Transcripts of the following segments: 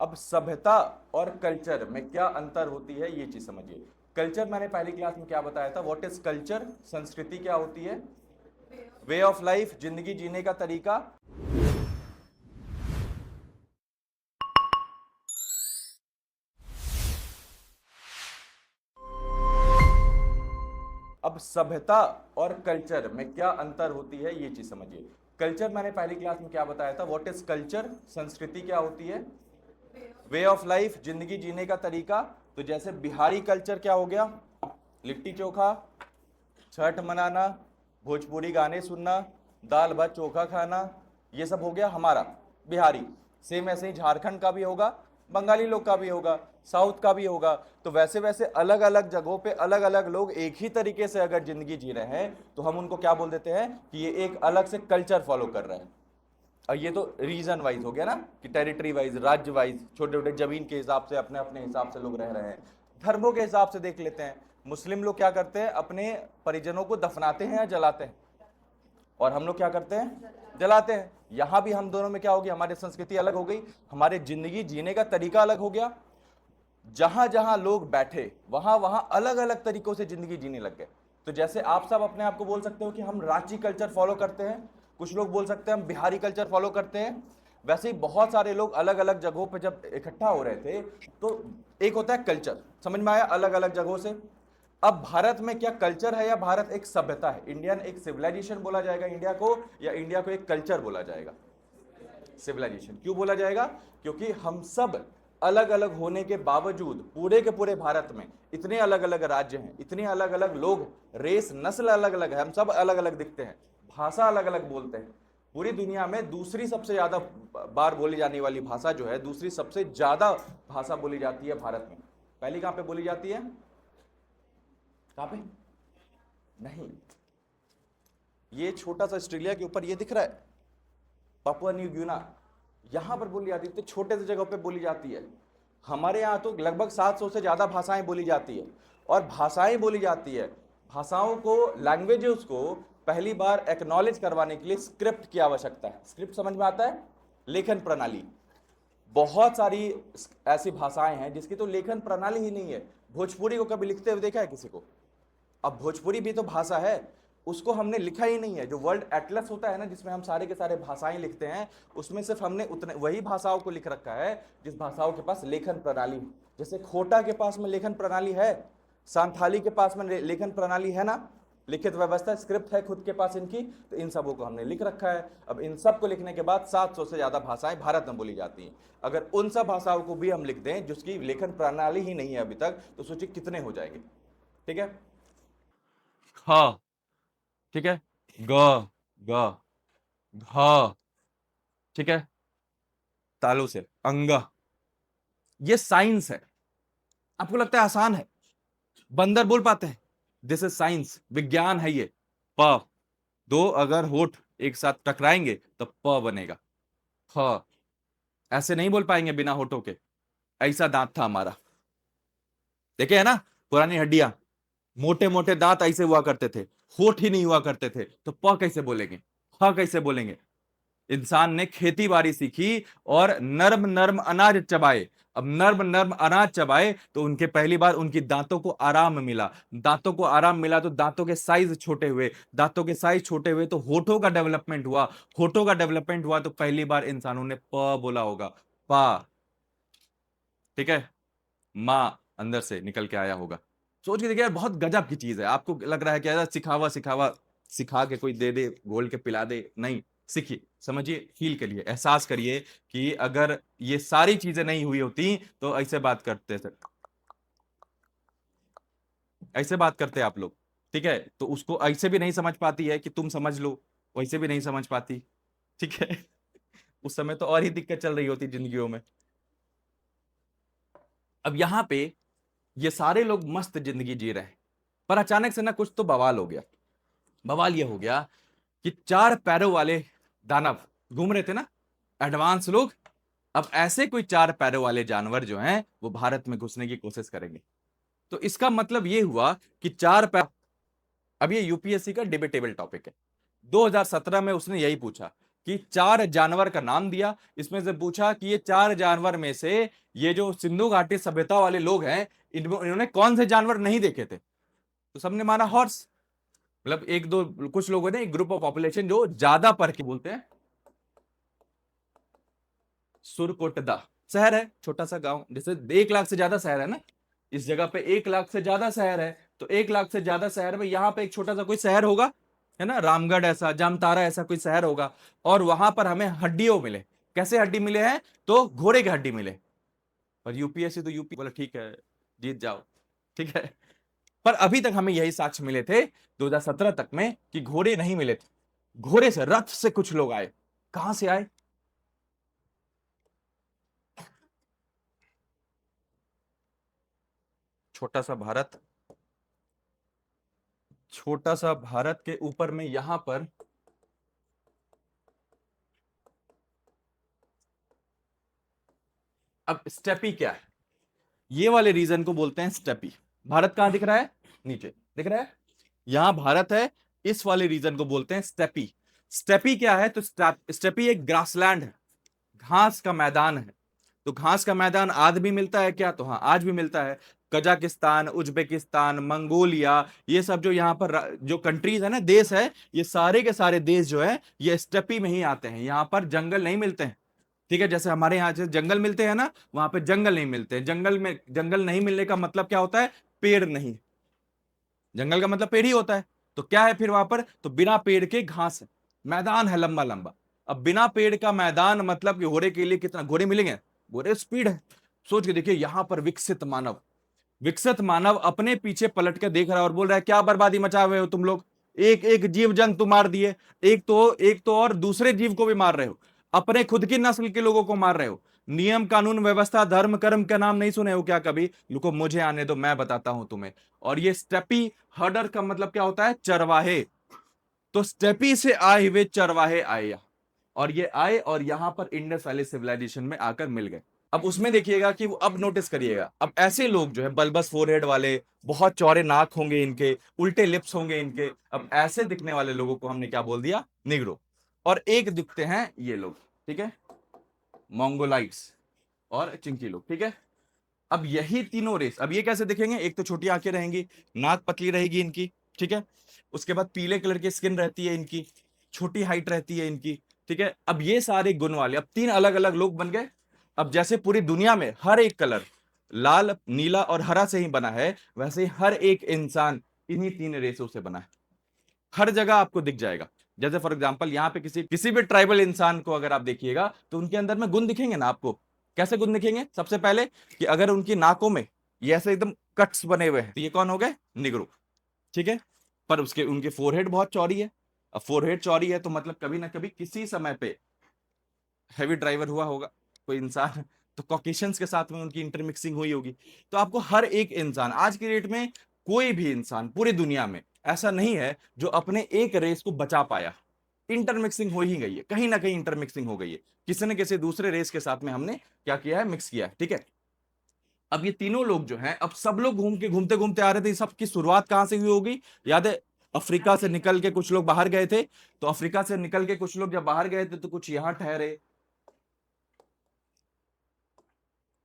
अब सभ्यता और कल्चर में क्या अंतर होती है ये चीज समझिए। कल्चर मैंने पहली क्लास में क्या बताया था, व्हाट इज कल्चर। संस्कृति क्या होती है, वे ऑफ लाइफ, जिंदगी जीने का तरीका। अब सभ्यता और कल्चर में क्या अंतर होती है ये चीज समझिए। कल्चर मैंने पहली क्लास में क्या बताया था, व्हाट इज कल्चर। संस्कृति क्या होती है, वे ऑफ लाइफ, जिंदगी जीने का तरीका। तो जैसे बिहारी कल्चर क्या हो गया, लिट्टी चोखा, छठ मनाना, भोजपुरी गाने सुनना, दाल भात चोखा खाना, ये सब हो गया हमारा बिहारी। सेम ऐसे ही झारखंड का भी होगा, बंगाली लोग का भी होगा, साउथ का भी होगा। तो वैसे वैसे अलग अलग जगहों पे अलग अलग लोग एक ही तरीके से अगर जिंदगी जी रहे हैं तो हम उनको क्या बोल देते हैं कि ये एक अलग से कल्चर फॉलो कर रहे हैं। और ये तो रीजन वाइज हो गया ना, कि टेरिटरी वाइज, राज्य वाइज, छोटे छोटे जमीन के हिसाब से अपने अपने हिसाब से लोग रह रहे हैं। धर्मों के हिसाब से देख लेते हैं, मुस्लिम लोग क्या करते हैं, अपने परिजनों को दफनाते हैं या जलाते हैं, और हम लोग क्या करते हैं, जलाते हैं। यहां भी हम दोनों में क्या हो गया, हमारी संस्कृति अलग हो गई, हमारे जिंदगी जीने का तरीका अलग हो गया। जहां जहां लोग बैठे वहां वहां अलग अलग तरीकों से जिंदगी जीने लग गए। तो जैसे आप सब अपने आप को बोल सकते हो कि हम रांची कल्चर फॉलो करते हैं, कुछ लोग बोल सकते हैं हम बिहारी कल्चर फॉलो करते हैं। वैसे ही बहुत सारे लोग अलग अलग जगहों पे जब इकट्ठा हो रहे थे तो एक होता है कल्चर, समझ में आया, अलग अलग जगहों से। अब भारत में क्या कल्चर है या भारत एक सभ्यता है, इंडियन एक सिविलाइजेशन बोला जाएगा इंडिया को, या इंडिया को एक कल्चर बोला जाएगा। सिविलाइजेशन क्यों बोला जाएगा, क्योंकि हम सब अलग अलग होने के बावजूद पूरे के पूरे भारत में इतने अलग अलग राज्य हैं, इतने अलग अलग लोग, रेस नस्ल अलग अलग है, हम सब अलग अलग दिखते हैं, भाषा अलग अलग बोलते हैं। पूरी दुनिया में दूसरी सबसे ज्यादा बार बोली जाने वाली भाषा जो है, दूसरी सबसे ज्यादा भाषा बोली जाती है भारत में। पहली कहां पे बोली जाती है, कहां पे, नहीं, ये छोटा सा ऑस्ट्रेलिया के ऊपर ये दिख रहा है, पापुआ न्यू गिना, यहां पर बोली जाती है, तो छोटे से जगह पे बोली जाती है। हमारे यहाँ तो लगभग 700 से ज्यादा भाषाएं बोली जाती है, और भाषाएं बोली जाती है, भाषाओं को, लैंग्वेजेस को पहली बार एक्नॉलेज करवाने के लिए स्क्रिप्ट की आवश्यकता है। स्क्रिप्ट समझ में आता है, लेखन प्रणाली। बहुत सारी ऐसी भाषाएं हैं जिसकी तो लेखन प्रणाली ही नहीं है। भोजपुरी को कभी लिखते हुए देखा है किसी को? अब भोजपुरी भी तो भाषा है, उसको हमने लिखा ही नहीं है। जो वर्ल्ड एटलस होता है ना, जिसमें हम सारे के सारे भाषाएं लिखते हैं, उसमें सिर्फ हमने उतने वही भाषाओं को लिख रखा है जिस भाषाओं के पास लेखन प्रणाली। जैसे खोटा के पास में लेखन प्रणाली है, सांथाली के पास में लेखन प्रणाली है ना, लिखित व्यवस्था, स्क्रिप्ट है खुद के पास इनकी, तो इन सबों को हमने लिख रखा है। अब इन सब को लिखने के बाद 700 से ज्यादा भाषाएं भारत में बोली जाती हैं। अगर उन सब भाषाओं को भी हम लिख दें जिसकी लेखन प्रणाली ही नहीं है अभी तक, तो सोचिए कितने हो जाएंगे। ठीक है, ख, ठीक है, ग, ग, घ, ठीक है, तालु से अंग। ये साइंस है। आपको लगता है आसान है, बंदर बोल पाते हैं? दिस इज साइंस, विज्ञान है ये। प, दो अगर होठ एक साथ टकराएंगे तो प बनेगा। ख, ऐसे नहीं बोल पाएंगे बिना होठों के, ऐसा दांत था हमारा, देखे है ना, पुरानी हड्डियां, मोटे मोटे दांत ऐसे हुआ करते थे, होठ ही नहीं हुआ करते थे, तो प कैसे बोलेंगे, ख कैसे बोलेंगे? इंसान ने खेती बाड़ी सीखी और नर्म नर्म अनाज चबाए। अब नर्म नर्म अनाज चबाए तो उनके पहली बार उनकी दांतों को आराम मिला, दांतों को आराम मिला तो दांतों के साइज छोटे हुए, दांतों के साइज छोटे हुए तो होठों का डेवलपमेंट हुआ, होठों का डेवलपमेंट हुआ तो पहली बार इंसानों ने प बोला होगा, पा, ठीक है, मां अंदर से निकल के आया होगा। सोच के देखिए यार, बहुत गजब की चीज है। आपको लग रहा है कि यार सिखावा सिखावा, सिखा के कोई दे दे, घोल के पिला दे, नहीं, सीखिए, समझिए, फील करिए, एहसास करिए कि अगर ये सारी चीजें नहीं हुई होती तो ऐसे बात करते थे, ऐसे बात करते आप लोग, ठीक है, तो उसको ऐसे भी नहीं समझ पाती है कि तुम समझ लो, वैसे भी नहीं समझ पाती, ठीक है। उस समय तो और ही दिक्कत चल रही होती जिंदगियों में। अब यहां पे ये सारे लोग मस्त जिंदगी जी रहे हैं, पर अचानक से ना कुछ तो बवाल हो गया। बवाल ये हो गया कि चार पैरों वाले दानव घूम रहे थे ना, एडवांस लोग, अब ऐसे कोई चार पैरों वाले जानवर जो हैं वो भारत में घुसने की कोशिश करेंगे। तो इसका मतलब ये हुआ कि चार पैर, अब ये यूपीएससी का डिबेटेबल टॉपिक है। 2017 में उसने यही पूछा कि 4 जानवर का नाम दिया, इसमें से पूछा कि ये 4 जानवर में से ये जो सिंधु घाटी सभ्यता वाले लोग हैं, इन्होंने कौन से जानवर नहीं देखे थे? तो सबने माना हॉर्स। मतलब एक दो कुछ लोगों ने, एक ग्रुप ऑफ पॉपुलेशन जो ज्यादा पढ़ के बोलते हैं, सुरकोटदा शहर है, छोटा सा गांव, जैसे 1 लाख से ज्यादा शहर है ना, इस जगह पे 1 लाख से ज्यादा शहर है, तो 1 लाख से ज्यादा शहर में यहाँ पे एक छोटा सा कोई शहर होगा, है ना, रामगढ़ ऐसा, जामतारा ऐसा कोई शहर होगा, और वहां पर हमें हड्डियों मिले। कैसे हड्डी मिले हैं? तो घोड़े की हड्डी मिले। और यूपीएससी तो यूपी बोला ठीक है जीत जाओ, ठीक है। पर अभी तक हमें यही साक्ष्य मिले थे 2017 तक में कि घोड़े नहीं मिले थे। घोड़े से, रथ से कुछ लोग आए। कहां से आए? छोटा सा भारत, छोटा सा भारत के ऊपर में यहां पर अब स्टेपी क्या है? ये वाले रीजन को बोलते हैं स्टेपी। भारत कहां दिख रहा है? नीचे दिख रहा है, यहां भारत है, इस वाले रीजन को बोलते हैं स्टेपी। स्टेपी क्या है? तो स्टेपी एक ग्रासलैंड है, घास का मैदान है। तो घास का मैदान आज भी मिलता है क्या? तो हाँ, आज भी मिलता है। कजाकिस्तान, उज्बेकिस्तान, मंगोलिया, ये सब जो यहाँ पर जो कंट्रीज है ना, देश है, ये सारे के सारे देश जो है ये स्टेपी में ही आते हैं। यहाँ पर जंगल नहीं मिलते हैं, ठीक है। जैसे हमारे यहाँ से जंगल मिलते हैं ना, वहां पे जंगल नहीं मिलते हैं। जंगल में, जंगल नहीं मिलने का मतलब क्या होता है? पेड़ नहीं। जंगल का मतलब पेड़ ही होता है। तो क्या है फिर वहां पर? तो बिना पेड़ के घास है, मैदान है लंबा लंबा। अब बिना पेड़ का मैदान मतलब कि घोड़े के लिए कितना, घोड़े मिलेंगे? घोड़े स्पीड है। सोच के देखिए, यहां पर विकसित मानव, विकसित मानव अपने पीछे पलट के देख रहा है और बोल रहा है क्या बर्बादी मचाए हुए हो तुम लोग, एक एक जीव जंतु मार दिए, एक तो और दूसरे जीव को भी मार रहे हो, अपने खुद की नस्ल के लोगों को मार रहे हो। नियम कानून व्यवस्था धर्म कर्म का नाम नहीं सुने हो क्या कभी? लुको, मुझे आने दो, मैं बताता हूं तुम्हें। और ये स्टेपी हर्डर का मतलब क्या होता है? चरवाहे। तो स्टेपी से आए हुए चरवाहे आए, और ये आए और यहां पर इंडस वैली सिविलाइजेशन में आकर मिल गए। अब उसमें देखिएगा कि वो, अब नोटिस करिएगा, अब ऐसे लोग जो है बल्बस फोरहेड वाले, बहुत चौड़े नाक होंगे इनके, उल्टे लिप्स होंगे इनके, अब ऐसे दिखने वाले लोगों को हमने क्या बोल दिया? निग्रो। और एक दिखते हैं ये लोग, ठीक है, मोंगोलाइट्स और चिंकी लोग, ठीक है। अब यही तीनों रेस, अब ये कैसे दिखेंगे? एक तो छोटी आंखें रहेंगी, नाक पतली रहेगी इनकी, ठीक है, उसके बाद पीले कलर की स्किन रहती है इनकी, छोटी हाइट रहती है इनकी, ठीक है। अब ये सारे गुण वाले, अब 3 अलग अलग लोग बन गए। अब जैसे पूरी दुनिया में हर एक कलर लाल, नीला और हरा से ही बना है, वैसे ही हर एक इंसान इन्हीं 3 रेसों से बना है। हर जगह आपको दिख जाएगा। जैसे फॉर एग्जांपल यहाँ पे किसी किसी भी ट्राइबल इंसान को अगर आप देखिएगा तो उनके अंदर में गुण दिखेंगे ना आपको। कैसे गुण दिखेंगे? सबसे पहले कि अगर उनकी नाकों में ये ऐसे एकदम कट्स बने हुए हैं तो ये कौन हो गए? निग्रो, ठीक है। पर उसके उनके फोरहेड बहुत चौड़ी है। अब फोरहेड चौड़ी है तो मतलब कभी ना कभी किसी समय पे हैवी ड्राइवर हुआ होगा कोई इंसान, तो कॉकेशियंस के साथ में उनकी इंटरमिक्सिंग हुई होगी। तो आपको हर एक इंसान आज की डेट में, कोई भी इंसान पूरी दुनिया में ऐसा नहीं है जो अपने एक रेस को बचा पाया। इंटरमिक्सिंग हो ही गई है, कहीं ना कहीं इंटरमिक्सिंग हो गई है, किसी न किसी दूसरे रेस के साथ में हमने क्या किया है? मिक्स किया है, ठीक है। अब ये तीनों लोग जो हैं, अब सब लोग घूमते घूमते आ रहे थे। सबकी शुरुआत कहां से हुई होगी? याद है? अफ्रीका से निकल के कुछ लोग बाहर गए थे। तो अफ्रीका से निकल के कुछ लोग जब बाहर गए थे तो कुछ यहां ठहरे,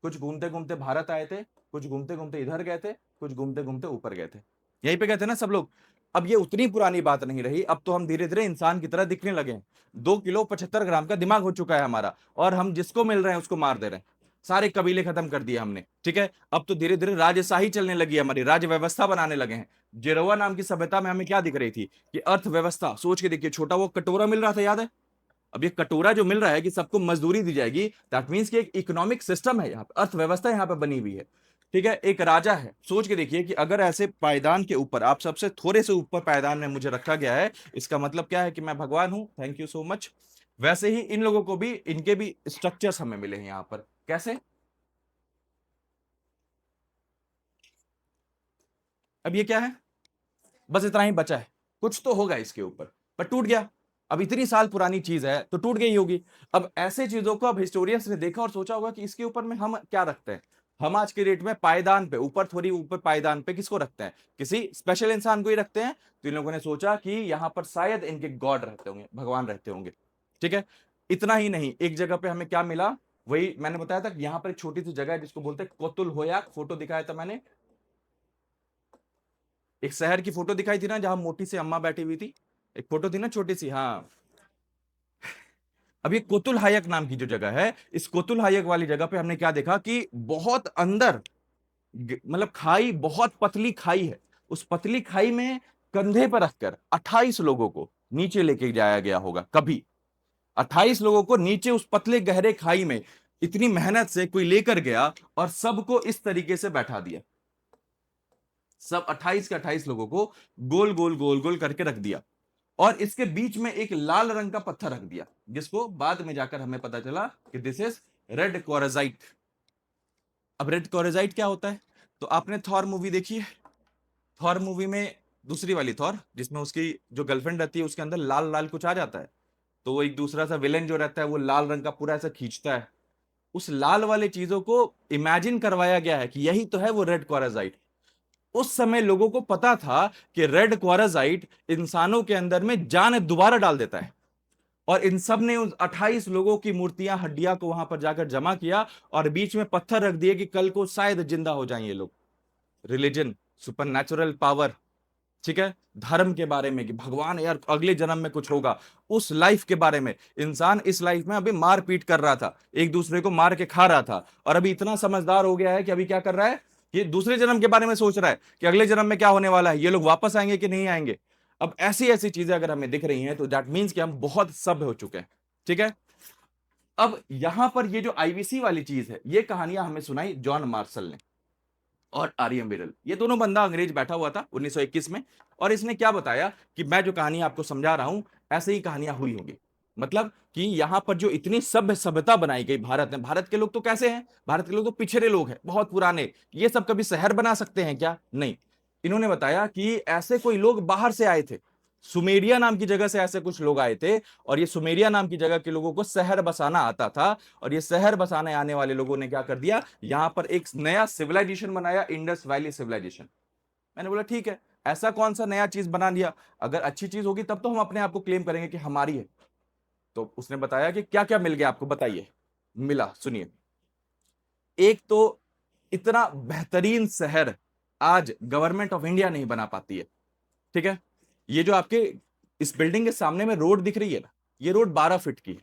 कुछ घूमते घूमते भारत आए थे, कुछ घूमते घूमते इधर गए थे, कुछ घूमते घूमते ऊपर गए थे, यहीं पे गए थे ना सब लोग। अब ये उतनी पुरानी बात नहीं रही, अब तो हम धीरे धीरे इंसान की तरह दिखने लगे हैं। 2 किलो 75 ग्राम का दिमाग हो चुका है हमारा, और हम जिसको मिल रहे हैं उसको मार दे रहे हैं। सारे कबीले खत्म कर दिए हमने, ठीक है। अब तो धीरे धीरे राजशाही चलने लगी है, हमारी राज्य व्यवस्था बनाने लगे हैं। जेरोवा नाम की सभ्यता में हमें क्या दिख रही थी? कि अर्थव्यवस्था, सोच के देखिए, छोटा वो कटोरा मिल रहा था, याद है? अब ये कटोरा जो मिल रहा है कि सबको मजदूरी दी जाएगी, दैट मीन्स कि एक इकोनॉमिक सिस्टम है यहाँ पे, अर्थव्यवस्था यहाँ पे बनी हुई है, ठीक है। एक राजा है, सोच के देखिए कि अगर ऐसे पायदान के ऊपर, आप सबसे थोड़े से ऊपर पायदान में मुझे रखा गया है, इसका मतलब क्या है? कि मैं भगवान हूं, थैंक यू सो मच। वैसे ही इन लोगों को भी, इनके भी स्ट्रक्चर्स हमें मिले हैं यहाँ पर। कैसे? अब ये क्या है? बस इतना ही बचा है, कुछ तो होगा इसके ऊपर, पर टूट गया। अब इतनी साल पुरानी चीज है तो टूट गई होगी। अब ऐसे चीजों को अब हिस्टोरियंस ने देखा और सोचा होगा कि इसके ऊपर में हम क्या रखते हैं। हम आज के डेट में पायदान पे ऊपर, थोड़ी ऊपर पायदान पे किसको रखते हैं? किसी स्पेशल इंसान को ही रखते हैं। तो इन लोगों ने सोचा कि यहां पर शायद इनके गॉड रहते होंगे, भगवान रहते होंगे। ठीक है, इतना ही नहीं, एक जगह पे हमें क्या मिला, वही मैंने बताया था, यहां पर एक छोटी सी जगह है जिसको बोलते हैं कोतुल होयाक, फोटो दिखाया था मैंने, एक शहर की फोटो दिखाई थी ना जहां मोटी सी अम्मा बैठी हुई थी, एक फोटो थी ना छोटी सी, हाँ। अब ये कोतुल हायक नाम की जो जगह है, इस कोतुल हायक वाली जगह पे हमने क्या देखा कि बहुत अंदर, मतलब खाई, बहुत पतली खाई है, उस पतली खाई में कंधे पर रखकर 28 लोगों को नीचे लेके जाया गया होगा कभी, 28 लोगों को नीचे उस पतले गहरे खाई में इतनी मेहनत से कोई लेकर गया और सबको इस तरीके से बैठा दिया, सब 28 के 28 लोगों को गोल गोल गोल गोल करके रख दिया, और इसके बीच में एक लाल रंग का पत्थर रख दिया, जिसको बाद में जाकर हमें पता चला कि दिस इज रेड क्वाराजाइट। अब रेड क्वाराजाइट क्या होता है, तो आपने थॉर मूवी देखी है, थॉर मूवी में दूसरी वाली थॉर, जिसमें उसकी जो गर्लफ्रेंड रहती है उसके अंदर लाल लाल कुछ आ जाता है, तो वो एक दूसरा सा विलेन जो रहता है वो लाल रंग का पूरा ऐसा खींचता है, उस लाल वाले चीजों को इमेजिन करवाया गया है कि यही तो है वो रेड क्वाराजाइट। उस समय लोगों को पता था कि रेड क्वाराजाइट इंसानों के अंदर में जान दोबारा डाल देता है, और इन सब ने उन 28 लोगों की मूर्तियां, हड्डियां को वहां पर जाकर जमा किया और बीच में पत्थर रख दिए कि कल को शायद जिंदा हो जाएं ये लोग। रिलीजन, सुपर पावर, ठीक है, धर्म के बारे में कि भगवान यार अगले जन्म में कुछ होगा, उस लाइफ के बारे में। इंसान इस लाइफ में अभी मार पीट कर रहा था, एक दूसरे को मार के खा रहा था, और अभी इतना समझदार हो गया है कि अभी क्या कर रहा है, ये दूसरे जन्म के बारे में सोच रहा है कि अगले जन्म में क्या होने वाला है, ये लोग वापस आएंगे कि नहीं आएंगे। अब ऐसी ऐसी चीजें अगर हमें दिख रही हैं तो दैट मीन्स कि हम बहुत सभ्य हो चुके हैं, ठीक है। अब यहां पर ये जो आईवीसी वाली चीज है, ये कहानियां हमें सुनाई जॉन मार्शल ने और आर्यम बिरल, ये दोनों बंदा अंग्रेज बैठा हुआ था 1921 में, और इसने क्या बताया कि मैं जो कहानी आपको समझा रहा हूं ऐसे ही कहानियां हुई होंगी, मतलब कि यहां पर जो इतनी सभ्यता बनाई गई भारत में, भारत के लोग तो कैसे हैं, भारत के लोग तो पिछड़े लोग हैं, बहुत पुराने, ये सब कभी शहर बना सकते हैं क्या, नहीं। इन्होंने बताया कि ऐसे कोई लोग बाहर से आए थे, सुमेरिया नाम की जगह से ऐसे कुछ लोग आए थे, और ये सुमेरिया नाम की जगह के लोगों को शहर बसाना आता था, और ये शहर बसाने आने वाले लोगों ने क्या कर दिया, यहां पर एक नया सिविलाइजेशन बनाया, इंडस वैली सिविलाइजेशन। मैंने बोला ठीक है, ऐसा कौन सा नया चीज बना दिया, अगर अच्छी चीज होगी तब तो हम अपने आप को क्लेम करेंगे कि हमारी है। तो उसने बताया कि क्या क्या मिल गया आपको, बताइए। मिला, सुनिए। एक तो इतना बेहतरीन शहर आज गवर्नमेंट ऑफ इंडिया नहीं बना पाती है, ठीक है। ये जो आपके इस बिल्डिंग के सामने में रोड दिख रही है ना, ये रोड 12 फीट की है,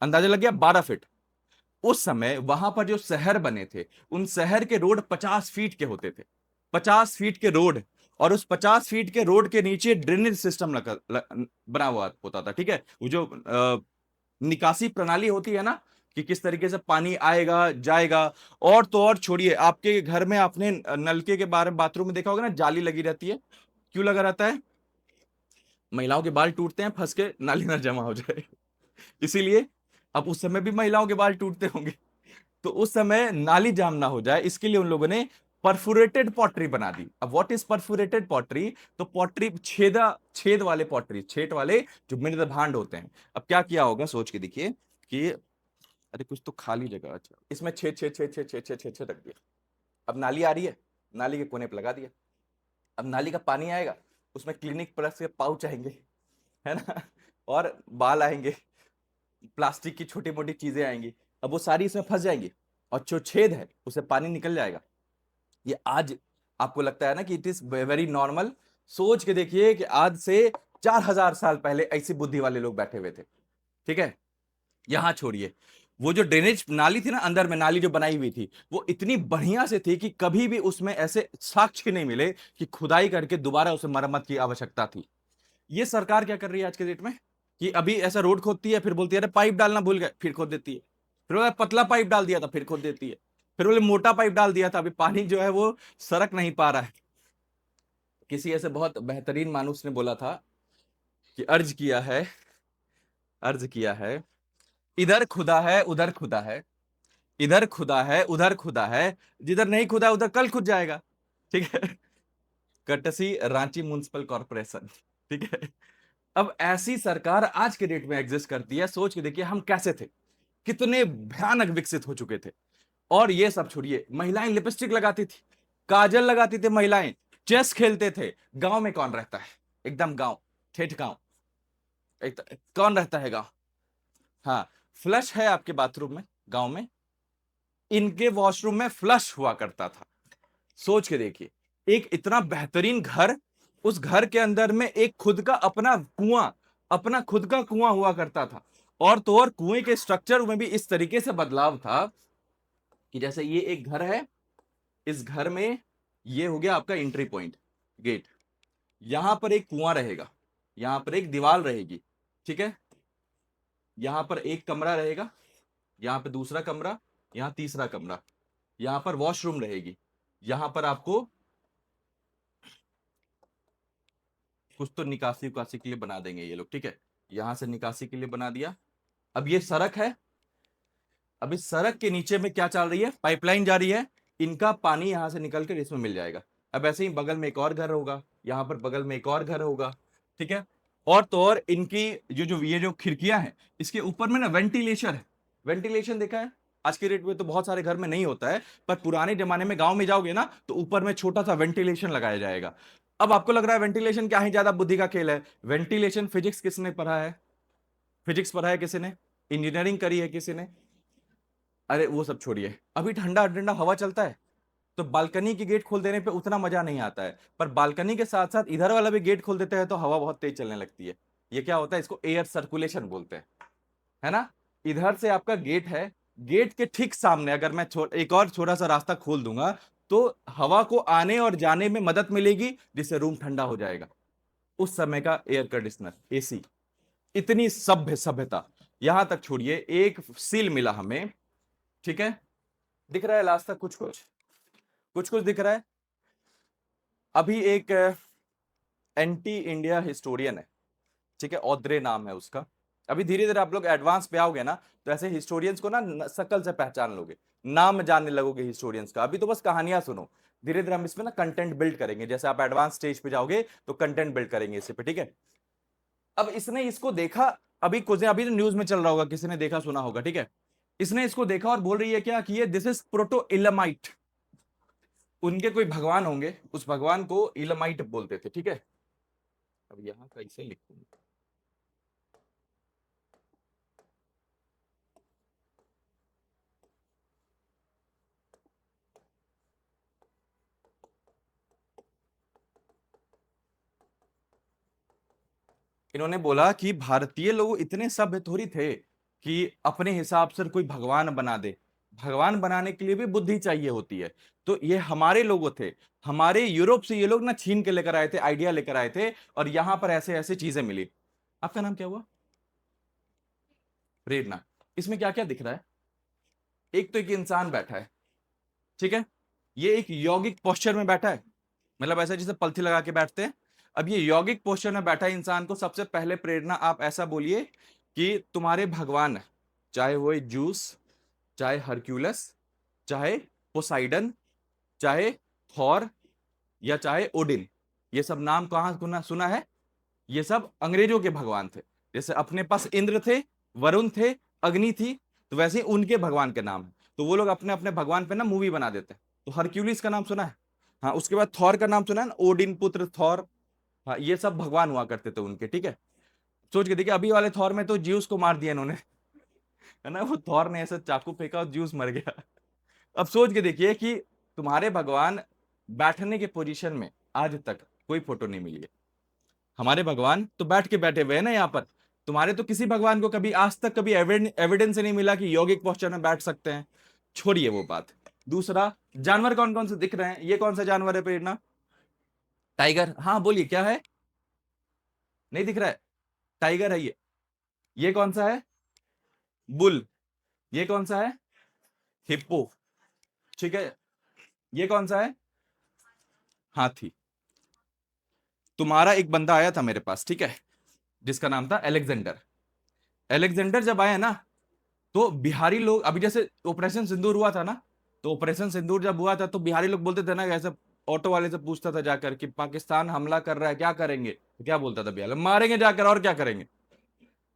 अंदाजा लग गया 12 फीट। उस समय वहां पर जो शहर बने थे, उन शहर के रोड 50 फीट के होते थे, 50 फीट के रोड, और उस 50 फीट के रोड के नीचे ड्रेनेज सिस्टम बना हुआ होता था, ठीक है। वो जो निकासी प्रणाली होती है ना, कि किस तरीके से पानी आएगा जाएगा, और तो और छोड़िए, आपके घर में आपने नलके के बारे बाथरूम में देखा होगा ना, जाली लगी रहती है, क्यों लगा रहता है, महिलाओं के बाल टूटते हैं फंस के नाली में जमा हो जाए, इसीलिए। अब उस समय भी महिलाओं के बाल टूटते होंगे, तो उस समय नाली जाम ना हो जाए, इसके लिए उन लोगों ने परफोरेटेड पॉटरी बना दी। अब व्हाट इज परफोरेटेड पॉटरी, तो पॉटरी छेद वाले पॉटरी, छेद वाले जो मृद भांड होते हैं। अब क्या किया होगा, सोच के देखिए कि अरे कुछ तो खाली जगह, अच्छा इसमें छेद छेद छेद छेद छेद छेद छेद छेद रख दिया। अब नाली आ रही है, नाली के कोने पर लगा दिया, अब नाली का पानी आएगा, उसमें क्लिनिक प्लस के पाउच आएंगे, है ना, और बाल आएंगे, प्लास्टिक की छोटी मोटी चीजें आएंगी, अब वो सारी इसमें फंस जाएंगी, और जो छेद है उसे पानी निकल जाएगा। ये आज आपको लगता है ना कि इट इज वेरी नॉर्मल, सोच के देखिए कि आज से 4000 साल पहले ऐसी बुद्धि वाले लोग बैठे हुए थे, ठीक है। यहां छोड़िए, वो जो ड्रेनेज नाली थी ना, अंदर में नाली जो बनाई हुई थी, वो इतनी बढ़िया से थी कि कभी भी उसमें ऐसे साक्ष्य नहीं मिले कि खुदाई करके दोबारा उसे मरम्मत की आवश्यकता थी। ये सरकार क्या कर रही है आज के डेट में, कि अभी ऐसा रोड खोदती है, फिर बोलती है अरे पाइप डालना भूल गए, फिर खोद देती है, फिर बोले पतला पाइप डाल दिया था, फिर खोद देती है, फिर बोले मोटा पाइप डाल दिया था, अभी पानी जो है वो सरक नहीं पा रहा है। किसी ऐसे बहुत बेहतरीन मानुस ने बोला था कि अर्ज किया है, इधर खुदा है उधर खुदा है, इधर खुदा है उधर खुदा है, जिधर नहीं खुदा उधर कल खुद जाएगा, ठीक है। कटसी रांची म्युनिसिपल कॉर्पोरेशन, ठीक है। अब ऐसी सरकार आज के डेट में एग्जिस्ट करती है, सोच के देखिए हम कैसे थे, कितने भयानक विकसित हो चुके थे। और ये सब छोड़िए, महिलाएं लिपस्टिक लगाती थी, काजल लगाती थी महिलाएं, चेस खेलते थे। गांव में कौन रहता है, एकदम गांव, ठेठ गांव, कौन रहता है गांव, हाँ, फ्लश है आपके बाथरूम में गांव में, इनके वॉशरूम में फ्लश हुआ करता था। सोच के देखिए, एक इतना बेहतरीन घर, उस घर के अंदर में एक खुद का अपना कुआं, अपना खुद का कुआं हुआ करता था। और तो और कुएं के स्ट्रक्चर में भी इस तरीके से बदलाव था कि जैसे ये एक घर है, इस घर में ये हो गया आपका एंट्री पॉइंट, गेट। यहां पर एक कुआं रहेगा, यहां पर एक दीवार रहेगी, ठीक है। यहां पर एक कमरा रहेगा, यहां पर दूसरा कमरा, यहां तीसरा कमरा, यहां पर वॉशरूम रहेगी। यहां पर आपको कुछ तो निकासी उकासी के लिए बना देंगे ये लोग, ठीक है। यहां से निकासी के लिए बना दिया। अब ये सड़क है, अब इस सड़क के नीचे में क्या चल रही है, पाइपलाइन जा रही है, इनका पानी यहां से निकल कर इसमें मिल जाएगा। अब ऐसे ही बगल में एक और घर होगा, यहां पर बगल में एक और घर होगा, ठीक है। और तो और इनकी ये जो खिड़कियां हैं, इसके ऊपर में ना वेंटिलेशन है। वेंटिलेशन देखा है, आज के डेट में तो बहुत सारे घर में नहीं होता है, पर पुराने जमाने में गांव में जाओगे ना तो ऊपर में छोटा सा वेंटिलेशन लगाया जाएगा। अब आपको लग रहा है वेंटिलेशन क्या ही ज्यादा बुद्धि का खेल है। वेंटिलेशन फिजिक्स किसने पढ़ा है, फिजिक्स पढ़ा है किसी ने, इंजीनियरिंग करी है किसी ने। अरे वो सब छोड़िए, अभी ठंडा ठंडा हवा चलता है तो बालकनी की गेट खोल देने पे उतना मजा नहीं आता है, पर बालकनी के साथ साथ इधर वाला भी गेट खोल देते हैं तो हवा बहुत तेज चलने लगती है। ये क्या होता है, इसको एयर सर्कुलेशन बोलते हैं, है ना। इधर से आपका गेट है, गेट के ठीक सामने अगर मैं एक और छोटा सा रास्ता खोल दूंगा तो हवा को आने और जाने में मदद मिलेगी, जिससे रूम ठंडा हो जाएगा। उस समय का एयर कंडीशनर, एसी, इतनी सभ्यता। यहां तक छोड़िए, एक सील मिला हमें, ठीक है। दिख रहा है लास्ट तक, कुछ कुछ कुछ कुछ दिख रहा है। अभी एक एंटी इंडिया हिस्टोरियन है, ठीक है, औद्रे नाम है उसका। अभी धीरे धीरे आप लोग एडवांस पे आओगे ना तो ऐसे हिस्टोरियंस को ना शकल से पहचान लोगे, नाम जानने लगोगे हिस्टोरियंस का। अभी तो बस कहानियां सुनो, धीरे धीरे हम इसमें ना कंटेंट बिल्ड करेंगे। जैसे आप एडवांस स्टेज पे जाओगे तो कंटेंट बिल्ड करेंगे इस पे, ठीक है। अब इसने इसको देखा, अभी कुछ अभी न्यूज में चल रहा होगा, किसी ने देखा सुना होगा, ठीक है। इसने इसको देखा और बोल रही है क्या कि ये दिस इज प्रोटो इलमाइट। उनके कोई भगवान होंगे, उस भगवान को इलमाइट बोलते थे, ठीक है। अब यहां कैसे लिखूं, इन्होंने बोला कि भारतीय लोग इतने सभ्य थोड़ी थे कि अपने हिसाब से कोई भगवान बना दे। भगवान बनाने के लिए भी बुद्धि चाहिए होती है। तो ये हमारे लोग थे, हमारे यूरोप से ये लोग ना छीन के लेकर आए थे, आइडिया लेकर आए थे, और यहां पर ऐसे ऐसे चीजें मिली। आपका नाम क्या हुआ, प्रेरणा। इसमें क्या क्या दिख रहा है, एक तो एक इंसान बैठा है, ठीक है। ये एक यौगिक पोस्चर में बैठा है, मतलब ऐसा जैसे पलथी लगा के बैठते हैं। अब ये यौगिक पोस्चर में बैठा इंसान को सबसे पहले प्रेरणा आप ऐसा बोलिए कि तुम्हारे भगवान, चाहे वो जूस, चाहे हरक्यूलस, चाहे पोसाइडन, चाहे थॉर, या चाहे ओडिन, ये सब नाम कहां सुना सुना है, ये सब अंग्रेजों के भगवान थे। जैसे अपने पास इंद्र थे, वरुण थे, अग्नि थी, तो वैसे ही उनके भगवान के नाम है। तो वो लोग अपने अपने भगवान पे ना मूवी बना देते हैं। तो हरक्यूलिस का नाम सुना है, हाँ। उसके बाद थॉर का नाम सुना है ना, ओडिन पुत्र थॉर, हाँ। ये सब भगवान हुआ करते थे उनके, ठीक है। सोच के देखिए, अभी वाले थॉर में तो ज्यूस को मार दिया इन्होंने, है ना। वो थॉर ने ऐसा चाकू फेंका और ज्यूस मर गया। अब सोच के देखिए कि तुम्हारे भगवान बैठने के पोजीशन में आज तक कोई फोटो नहीं मिली है। हमारे भगवान तो बैठ के बैठे हुए हैं ना यहाँ पर। तुम्हारे तो किसी भगवान को कभी आज तक कभी एविडेंस नहीं मिला कि यौगिक पोस्चर में बैठ सकते हैं। छोड़िए वो बात। दूसरा, जानवर कौन कौन से दिख रहे हैं, ये कौन सा जानवर है प्रेरणा, टाइगर, हाँ बोलिए क्या है, नहीं दिख रहा है, टाइगर है ये कौन सा है, बुल, ये कौन सा है, हिप्पो, ठीक है। ये कौन सा है, हाथी। तुम्हारा एक बंदा आया था मेरे पास, ठीक है, जिसका नाम था अलेक्जेंडर। अलेक्जेंडर जब आया ना तो बिहारी लोग, अभी जैसे ऑपरेशन सिंदूर हुआ था ना, तो ऑपरेशन सिंदूर जब हुआ था तो बिहारी लोग बोलते थे ना, ऐसे ऑटो वाले से पूछता था जाकर कि पाकिस्तान हमला कर रहा है क्या करेंगे, तो क्या बोलता था बिहारी, मारेंगे जाकर और क्या करेंगे।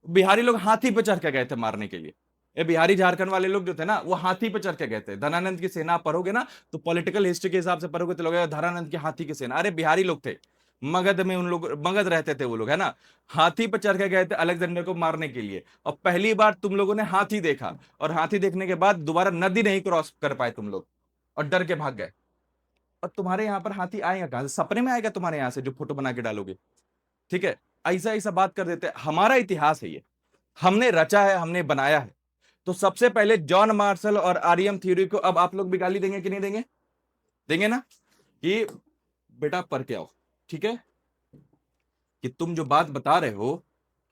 बिहारी लोग हाथी पे चढ़ के गए थे मारने के लिए। ये बिहारी झारखंड वाले लोग जो थे ना, वो हाथी पे चढ़ के गए थे। धनानंद की सेना आप पढ़ोगे ना तो पॉलिटिकल हिस्ट्री के हिसाब से पढ़ोगे तो लोग धनानंद की हाथी की सेना, अरे बिहारी लोग थे, मगध में उन लोग मगध रहते थे वो लोग, है ना। हाथी पर चढ़ के गए थे अलेक्जेंडर को मारने के लिए, और पहली बार तुम लोगों ने हाथी देखा, और हाथी देखने के बाद दोबारा नदी नहीं क्रॉस कर पाए तुम लोग, और डर के भाग गए। और तुम्हारे यहाँ पर हाथी आएगा कहां से? सपने में आएगा तुम्हारे यहाँ से जो फोटो बना के डालोगे? ठीक है, ऐसा ऐसा बात कर देते हैं। हमारा इतिहास है ये, हमने रचा है, हमने बनाया है। तो सबसे पहले जॉन मार्शल और आरईएम थ्योरी को अब आप लोग भी गाली देंगे कि नहीं देंगे? देंगे ना, कि बेटा पढ़ के आओ, ठीक है, कि तुम जो बात बता रहे हो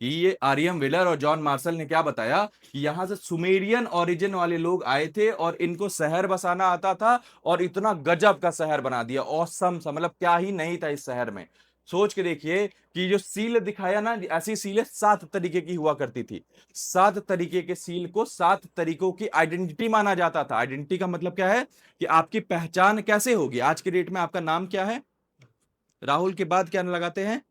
कि ये आर्यम वेलर और जॉन मार्शल ने क्या बताया कि यहां से सुमेरियन ओरिजिन वाले लोग आए थे और इनको शहर बसाना आता था, और इतना गजब का शहर बना दिया, औसम सा, मतलब क्या ही नहीं था इस शहर में। सोच के देखिए कि जो सील दिखाया ना, ऐसी सीलें 7 तरीके की हुआ करती थी। 7 तरीके के सील को 7 तरीकों की आइडेंटिटी माना जाता था। आइडेंटिटी का मतलब क्या है कि आपकी पहचान कैसे होगी। आज के डेट में आपका नाम क्या है? राहुल के बाद क्या लगाते हैं?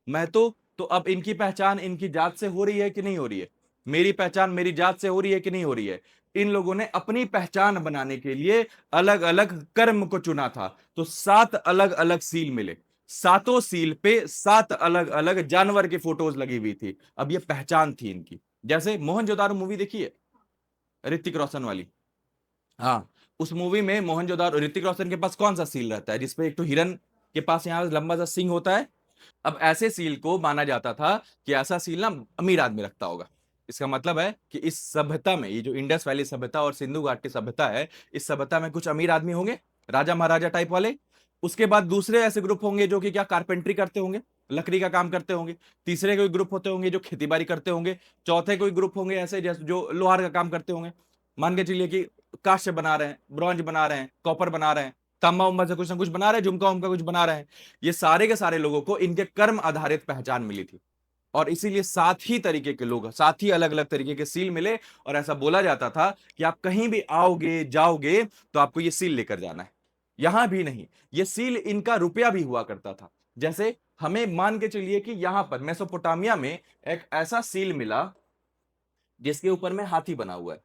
मैं तो अब इनकी पहचान इनकी जात से हो रही है कि नहीं हो रही है? मेरी पहचान मेरी जात से हो रही है कि नहीं हो रही है? इन लोगों ने अपनी पहचान बनाने के लिए अलग अलग कर्म को चुना था। तो 7 अलग अलग सील मिले, सातों सील पे 7 अलग अलग जानवर की फोटोज लगी हुई थी। अब ये पहचान थी इनकी। जैसे मोहनजोदारो मूवी देखी है, ऋतिक रोशन वाली? हाँ, उस मूवी में मोहनजोदारो, ऋतिक रोशन के पास कौन सा सील रहता है जिसपे एक तो हिरन के पास यहाँ लंबा सा सिंह होता है? अब ऐसे सील को माना जाता था कि ऐसा सील ना अमीर आदमी रखता होगा। इसका मतलब है कि इस सभ्यता में, ये जो इंडस वैली सभ्यता और सिंधु घाट की सभ्यता है, इस सभ्यता में कुछ अमीर आदमी होंगे, राजा महाराजा टाइप वाले। उसके बाद दूसरे ऐसे ग्रुप होंगे जो कि क्या कारपेंट्री करते होंगे, लकड़ी का काम करते होंगे। तीसरे कोई ग्रुप होते होंगे जो खेतीबाड़ी करते होंगे। चौथे कोई ग्रुप होंगे ऐसे जैसे जो लोहार का काम करते होंगे। मान के चलिए कि कांस्य बना रहे हैं, ब्रॉन्ज बना रहे हैं, कॉपर बना रहे हैं, तांबा उम्बा से कुछ ना कुछ बना रहे हैं, झुमका उमका कुछ बना रहे हैं। ये सारे के सारे लोगों को इनके कर्म आधारित पहचान मिली थी, और इसीलिए 7 ही तरीके के लोग, 7 ही अलग अलग तरीके के सील मिले। और ऐसा बोला जाता था कि आप कहीं भी आओगे जाओगे तो आपको ये सील लेकर जाना है। यहां भी नहीं, ये सील इनका रुपया भी हुआ करता था। जैसे हमें मान के चलिए कि यहां पर मेसोपोटामिया में एक ऐसा सील मिला जिसके ऊपर में हाथी बना हुआ है।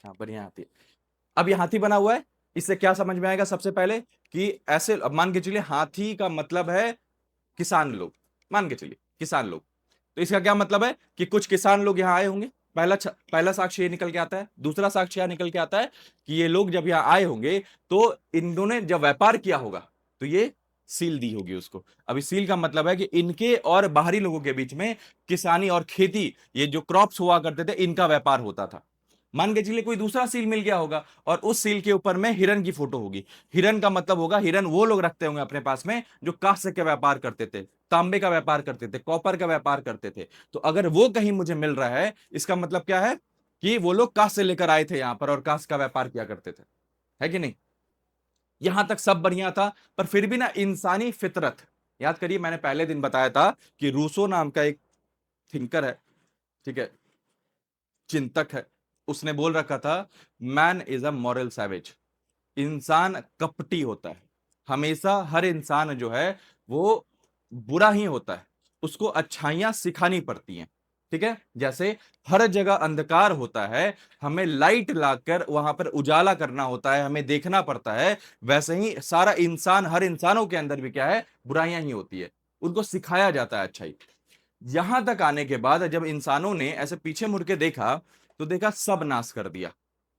हाँ, बढ़िया हाथी है। अब ये हाथी बना हुआ है, इससे क्या समझ में आएगा? सबसे पहले कि ऐसे, अब मान के चलिए हाथी का मतलब है किसान लोग, मान के चलिए किसान लोग। तो इसका क्या मतलब है कि कुछ किसान लोग यहाँ आए होंगे। पहला साक्ष्य ये निकल के आता है। दूसरा साक्ष्य यह निकल के आता है कि ये लोग जब यहाँ आए होंगे तो इन्होंने जब व्यापार किया होगा तो ये सील दी होगी उसको। अब इस सील का मतलब है कि इनके और बाहरी लोगों के बीच में किसानी और खेती, ये जो क्रॉप्स हुआ करते थे, इनका व्यापार होता था। मान के चलिए कोई दूसरा सील मिल गया होगा और उस सील के ऊपर में हिरन की फोटो होगी। हिरन का मतलब होगा, हिरन वो लोग रखते होंगे अपने पास में जो कांस्य का व्यापार करते थे, तांबे का व्यापार करते थे, कॉपर का व्यापार करते थे। तो अगर वो कहीं मुझे मिल रहा है, इसका मतलब क्या है कि वो लोग कांस्य लेकर आए थे यहां पर और कांस्य का व्यापार किया करते थे, है कि नहीं? यहां तक सब बढ़िया था, पर फिर भी ना इंसानी फितरत, याद करिए मैंने पहले दिन बताया था कि रूसो नाम का एक थिंकर है, ठीक है, चिंतक है, उसने बोल रखा था man is a moral savage. इंसान कपटी होता है। हमेशा हर इंसान जो है वो बुरा ही होता है, उसको अच्छाइयां सिखानी पड़ती हैं। ठीक है, जैसे हर जगह अंधकार होता है, हमें लाइट लाकर वहां पर उजाला करना होता है, हमें देखना पड़ता है। वैसे ही सारा इंसान, हर इंसानों के अंदर भी क्या है, बुराइयां ही होती है, उनको सिखाया जाता है अच्छाई। यहां तक आने के बाद जब इंसानों ने ऐसे पीछे मुड़ के देखा तो देखा सब नाश कर दिया।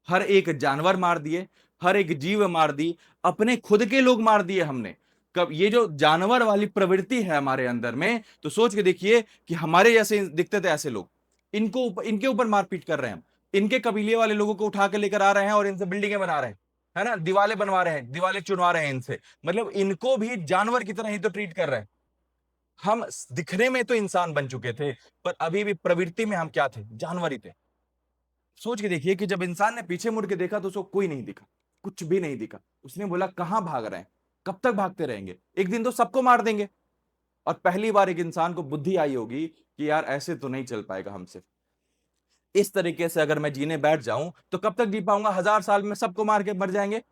हर एक जानवर मार दिए, हर एक जीव मार दी, अपने खुद के लोग मार दिए हमने। कब ये जो जानवर वाली प्रवृत्ति है हमारे अंदर में, तो सोच के देखिए कि हमारे जैसे दिखते थे ऐसे लोग, इनके ऊपर मारपीट कर रहे हैं हम। इनके कबीले वाले लोगों को उठा के लेकर आ रहे हैं और इनसे बिल्डिंगें बना रहे हैं, है ना, दीवारें बनवा रहे हैं, दीवारें चुनवा रहे हैं इनसे। मतलब इनको भी जानवर की तरह ही तो ट्रीट कर रहे हैं। हम दिखने में तो इंसान बन चुके थे, पर अभी भी प्रवृत्ति में हम क्या थे, जानवर ही थे। सोच के देखिए कि जब इंसान ने पीछे मुड़ के देखा तो उसको कोई नहीं दिखा, कुछ भी नहीं दिखा। उसने बोला कहां भाग रहे हैं, कब तक भागते रहेंगे, एक दिन तो सबको मार देंगे। और पहली बार एक इंसान को बुद्धि आई होगी कि यार ऐसे तो नहीं चल पाएगा हमसे। इस तरीके से अगर मैं जीने बैठ जाऊं तो कब तक जी पाऊंगा, 1000 साल में सबको मार के मर जाएंगे।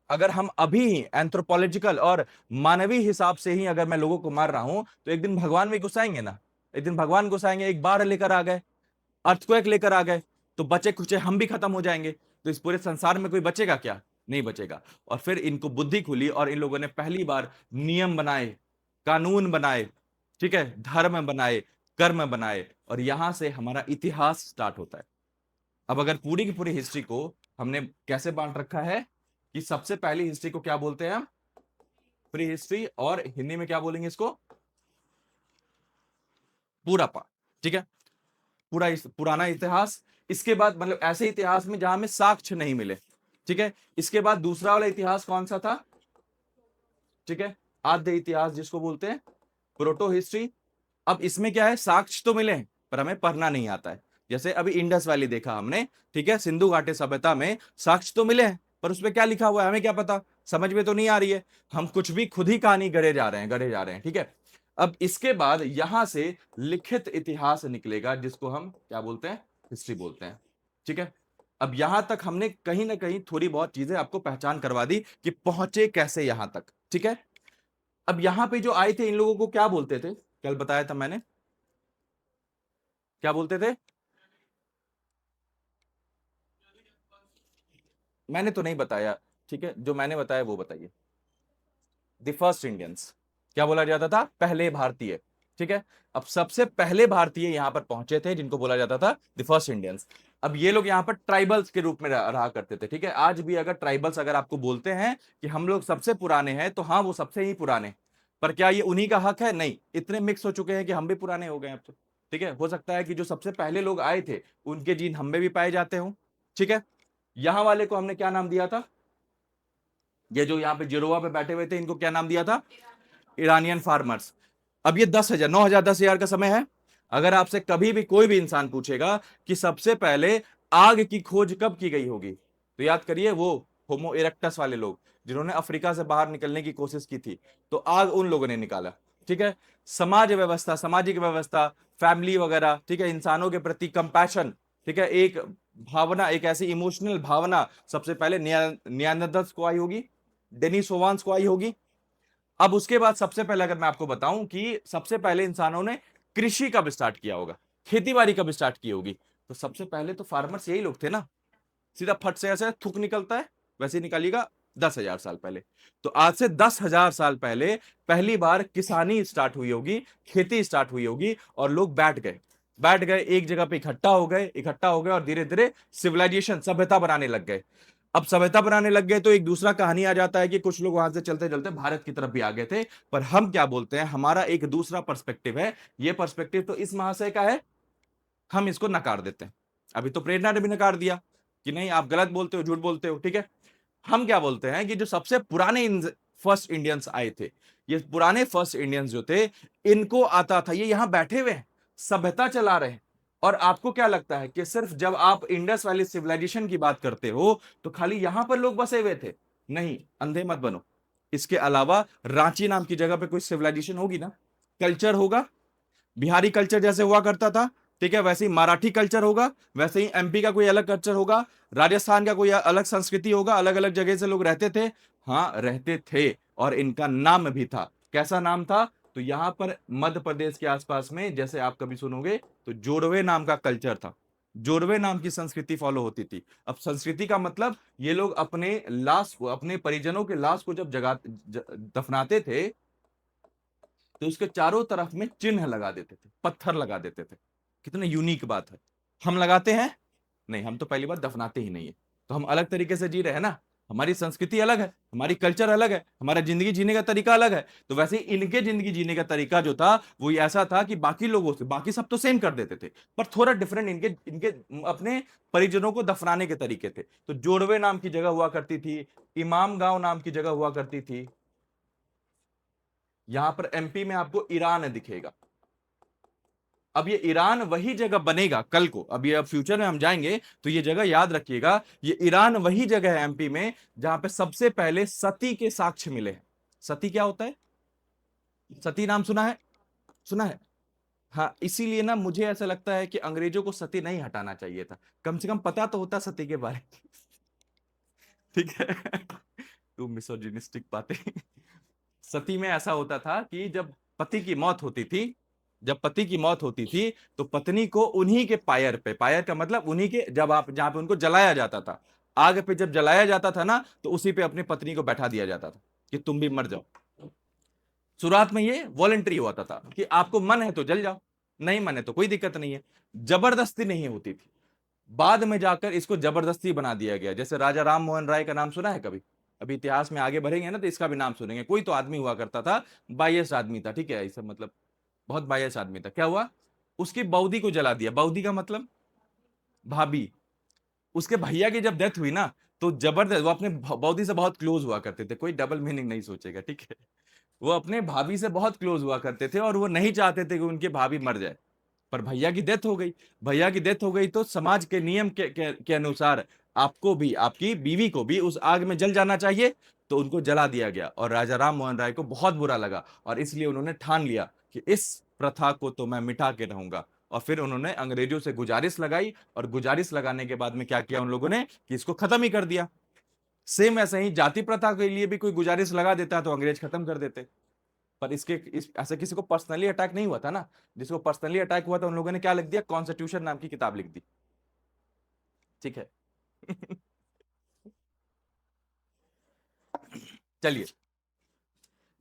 अगर हम अभी एंथ्रोपोलॉजिकल और मानवीय हिसाब से ही अगर मैं लोगों को मार रहा हूं तो एक दिन भगवान भी गुस्साएंगे ना। एक दिन भगवान गुस्साएंगे, एक बाढ़ लेकर आ गए, अर्थक्वेक लेकर आ गए, तो बचे खुचे हम भी खत्म हो जाएंगे, तो इस पूरे संसार में कोई बचेगा क्या? नहीं बचेगा। और फिर इनको बुद्धि खुली और इन लोगों ने पहली बार नियम बनाए, कानून बनाए, ठीक है, धर्म बनाए, कर्म बनाए, और यहां से हमारा इतिहास स्टार्ट होता है। अब अगर पूरी की पूरी हिस्ट्री को हमने कैसे बांट रखा है कि सबसे पहली हिस्ट्री को क्या बोलते हैं हम? प्री हिस्ट्री, और हिंदी में क्या बोलेंगे इसको? पूरा पाठ, ठीक है, पूरा पुराना इतिहास। इसके बाद मतलब ऐसे इतिहास में जहां में साक्ष्य नहीं मिले, ठीक है। इसके बाद दूसरा वाला इतिहास कौन सा था? ठीक है, आद्य इतिहास जिसको बोलते हैं, प्रोटो हिस्ट्री। अब इसमें क्या है, साक्ष्य तो मिले पर हमें पढ़ना नहीं आता है। जैसे अभी इंडस वैली देखा हमने, ठीक है, सिंधु घाटी सभ्यता में साक्ष्य तो मिले हैं पर उसमें क्या लिखा हुआ है हमें क्या पता, समझ में तो नहीं आ रही है, हम कुछ भी खुद ही कहानी गढ़े जा रहे हैं, गढ़े जा रहे हैं, ठीक है। अब इसके बाद यहां से लिखित इतिहास निकलेगा जिसको हम क्या बोलते हैं? हिस्ट्री बोलते हैं, ठीक है। अब यहां तक हमने कहीं ना कहीं थोड़ी बहुत चीजें आपको पहचान करवा दी कि पहुंचे कैसे यहां तक, ठीक है। अब यहां पे जो आए थे इन लोगों को क्या बोलते थे? कल बताया था मैंने, क्या बोलते थे? मैंने तो नहीं बताया, ठीक है, जो मैंने बताया वो बताइए। द फर्स्ट इंडियंस, क्या बोला जाता था? पहले भारतीय, ठीक है। अब सबसे पहले भारतीय यहां पर पहुंचे थे जिनको बोला जाता था द फर्स्ट इंडियंस। अब ये लोग यहां पर ट्राइबल्स के रूप में रहा करते थे, ठीक है। आज भी अगर ट्राइबल्स अगर आपको बोलते हैं कि हम लोग सबसे पुराने हैं, तो हाँ वो सबसे ही पुराने, पर क्या ये उन्हीं का हक है? नहीं, इतने मिक्स हो चुके हैं कि हम भी पुराने हो गए अब तो, ठीक है। हो सकता है कि जो सबसे पहले लोग आए थे उनके जीन हम में भी पाए जाते हो, ठीक है। यहां वाले को हमने क्या नाम दिया था? ये जो यहाँ पे जिरोवा पे बैठे हुए थे इनको क्या नाम दिया था? Iranian farmers. अब ये 10,000, 9,000, 10,000 का समय है। अगर आपसे कभी भी कोई भी इंसान पूछेगा कि सबसे पहले आग की खोज कब की गई होगी, तो याद करिए वो होमो इरेक्टस वाले लोग जिन्होंने अफ्रीका से बाहर निकलने की कोशिश की थी, तो आग उन लोगों ने निकाला, ठीक है। समाज व्यवस्था, सामाजिक व्यवस्था, फैमिली वगैरह, ठीक है, इंसानों के प्रति कंपैशन, ठीक है, एक भावना, एक ऐसी इमोशनल भावना सबसे पहले नियानदर्स को आई होगी, डेनिसोवांस को आई होगी। अब उसके बाद सबसे पहले अगर मैं आपको बताऊं कि सबसे पहले इंसानों ने कृषि कब स्टार्ट किया होगा, खेती बाड़ी कब स्टार्ट की होगी, तो सबसे पहले तो फार्मर्स यही लोग थे ना। सीधा फट से ऐसे थूक निकलता है, वैसे निकालिएगा 10,000 साल पहले। तो आज से 10,000 साल पहले पहली बार किसानी स्टार्ट हुई होगी, खेती स्टार्ट हुई होगी, और लोग बैठ गए एक जगह पे, इकट्ठा हो गए और धीरे धीरे सिविलाइजेशन, सभ्यता बनाने लग गए। अब सभ्यता बनाने लग गए तो एक दूसरा कहानी आ जाता है कि कुछ लोग वहां से चलते चलते भारत की तरफ भी आ गए थे। पर हम क्या बोलते हैं, हमारा एक दूसरा पर्सपेक्टिव है, ये पर्सपेक्टिव तो इस महाशय का है, हम इसको नकार देते हैं। अभी तो प्रेरणा ने भी नकार दिया कि नहीं आप गलत बोलते हो, झूठ बोलते हो, ठीक है। हम क्या बोलते हैं कि जो सबसे पुराने फर्स्ट इंडियंस आए थे, ये पुराने फर्स्ट इंडियंस जो थे, इनको आता था, ये यहां बैठे हुए हैं, सभ्यता चला रहे हैं। और आपको क्या लगता है कि सिर्फ जब आप इंडस वैली सिविलाइजेशन की बात करते हो तो खाली यहां पर लोग बसे हुए थे? नहीं, अंधे मत बनो। इसके अलावा रांची नाम की जगह पे कोई सिविलाइजेशन होगी ना, कल्चर होगा, बिहारी कल्चर जैसे हुआ करता था, ठीक है, वैसे ही मराठी कल्चर होगा, वैसे ही एमपी का कोई अलग कल्चर होगा, राजस्थान का कोई अलग संस्कृति होगा, अलग अलग जगह से लोग रहते थे। हाँ रहते थे, और इनका नाम भी था। कैसा नाम था? तो यहां पर मध्य प्रदेश के आसपास में, जैसे आप कभी सुनोगे तो जोड़वे नाम का कल्चर था, जोड़वे नाम की संस्कृति फॉलो होती थी। अब संस्कृति का मतलब, ये लोग अपने लाश को, अपने परिजनों के लाश को जब दफनाते थे तो उसके चारों तरफ में चिन्ह लगा देते थे, पत्थर लगा देते थे। कितने यूनिक बात है। हम लगाते हैं? नहीं, हम तो पहली बार दफनाते ही नहीं है। तो हम अलग तरीके से जी रहे हैं ना, हमारी संस्कृति अलग है, हमारी कल्चर अलग है, हमारा जिंदगी जीने का तरीका अलग है। तो वैसे ही इनके जिंदगी जीने का तरीका जो था वो ऐसा था कि बाकी लोगों से, बाकी सब तो सेम कर देते थे, पर थोड़ा डिफरेंट इनके इनके अपने परिजनों को दफनाने के तरीके थे। तो जोड़वे नाम की जगह हुआ करती थी, इमाम गांव नाम की जगह हुआ करती थी। यहां पर एमपी में आपको ईरान दिखेगा। अब ये ईरान वही जगह बनेगा कल को, अब ये अब फ्यूचर में हम जाएंगे तो ये जगह याद रखिएगा, ये ईरान वही जगह है एमपी में जहां पे सबसे पहले सती के साक्ष्य मिले हैं। सती क्या होता है? सती नाम सुना है? सुना है? हाँ, इसीलिए ना मुझे ऐसा लगता है कि अंग्रेजों को सती नहीं हटाना चाहिए था, कम से कम पता तो होता सती के बारे में। ठीक है। तू मिसोजिनिस्टिक बातें। सती में ऐसा होता था कि जब पति की मौत होती थी, जब पति की मौत होती थी तो पत्नी को उन्हीं के पायर पे, पायर का मतलब उन्हीं के, जब आप जहां पे उनको जलाया जाता था, आग पे जब जलाया जाता था ना, तो उसी पे अपनी पत्नी को बैठा दिया जाता था कि तुम भी मर जाओ। शुरुआत में ये वॉलेंट्री होता था कि आपको मन है तो जल जाओ, नहीं मन है तो कोई दिक्कत नहीं है, जबरदस्ती नहीं होती थी। बाद में जाकर इसको जबरदस्ती बना दिया गया। जैसे राजा राम मोहन राय का नाम सुना है कभी? अभी इतिहास में आगे बढ़ेंगे ना तो इसका भी नाम सुनेंगे। कोई तो आदमी हुआ करता था, बायस आदमी था, ठीक है, ऐसा मतलब बहुत बायस आदमी था। क्या हुआ? उसकी बौदी को जला दिया। बौदी का मतलब भाभी। उसके भैया की जब डेथ हुई ना, तो जबरदस्त, वो अपने बौदी से बहुत क्लोज हुआ करते थे, कोई डबल मीनिंग नहीं सोचेगा, ठीक है। वो अपने भाभी से बहुत क्लोज हुआ करते थे और वो नहीं चाहते थे कि उनके भाभी मर जाए। पर भैया की डेथ हो गई। भैया की डेथ हो गई तो समाज के नियम के अनुसार आपको भी, आपकी बीवी को भी उस आग में जल जाना चाहिए, तो उनको जला दिया गया। और राजा राम मोहन राय को बहुत बुरा लगा और इसलिए उन्होंने ठान लिया कि इस प्रथा को तो मैं मिटा के रहूंगा। और फिर उन्होंने अंग्रेजों से गुजारिश लगाई, और गुजारिश लगाने के बाद में क्या किया उन लोगों ने कि इसको खत्म ही कर दिया। सेम ऐसे ही जाति प्रथा के लिए भी कोई गुजारिश लगा देता तो अंग्रेज खत्म कर देते। पर ऐसे किसी को पर्सनली अटैक नहीं हुआ था ना। जिसको पर्सनली अटैक हुआ था उन लोगों ने क्या लिख दिया? कॉन्स्टिट्यूशन नाम की किताब लिख दी, ठीक है। चलिए,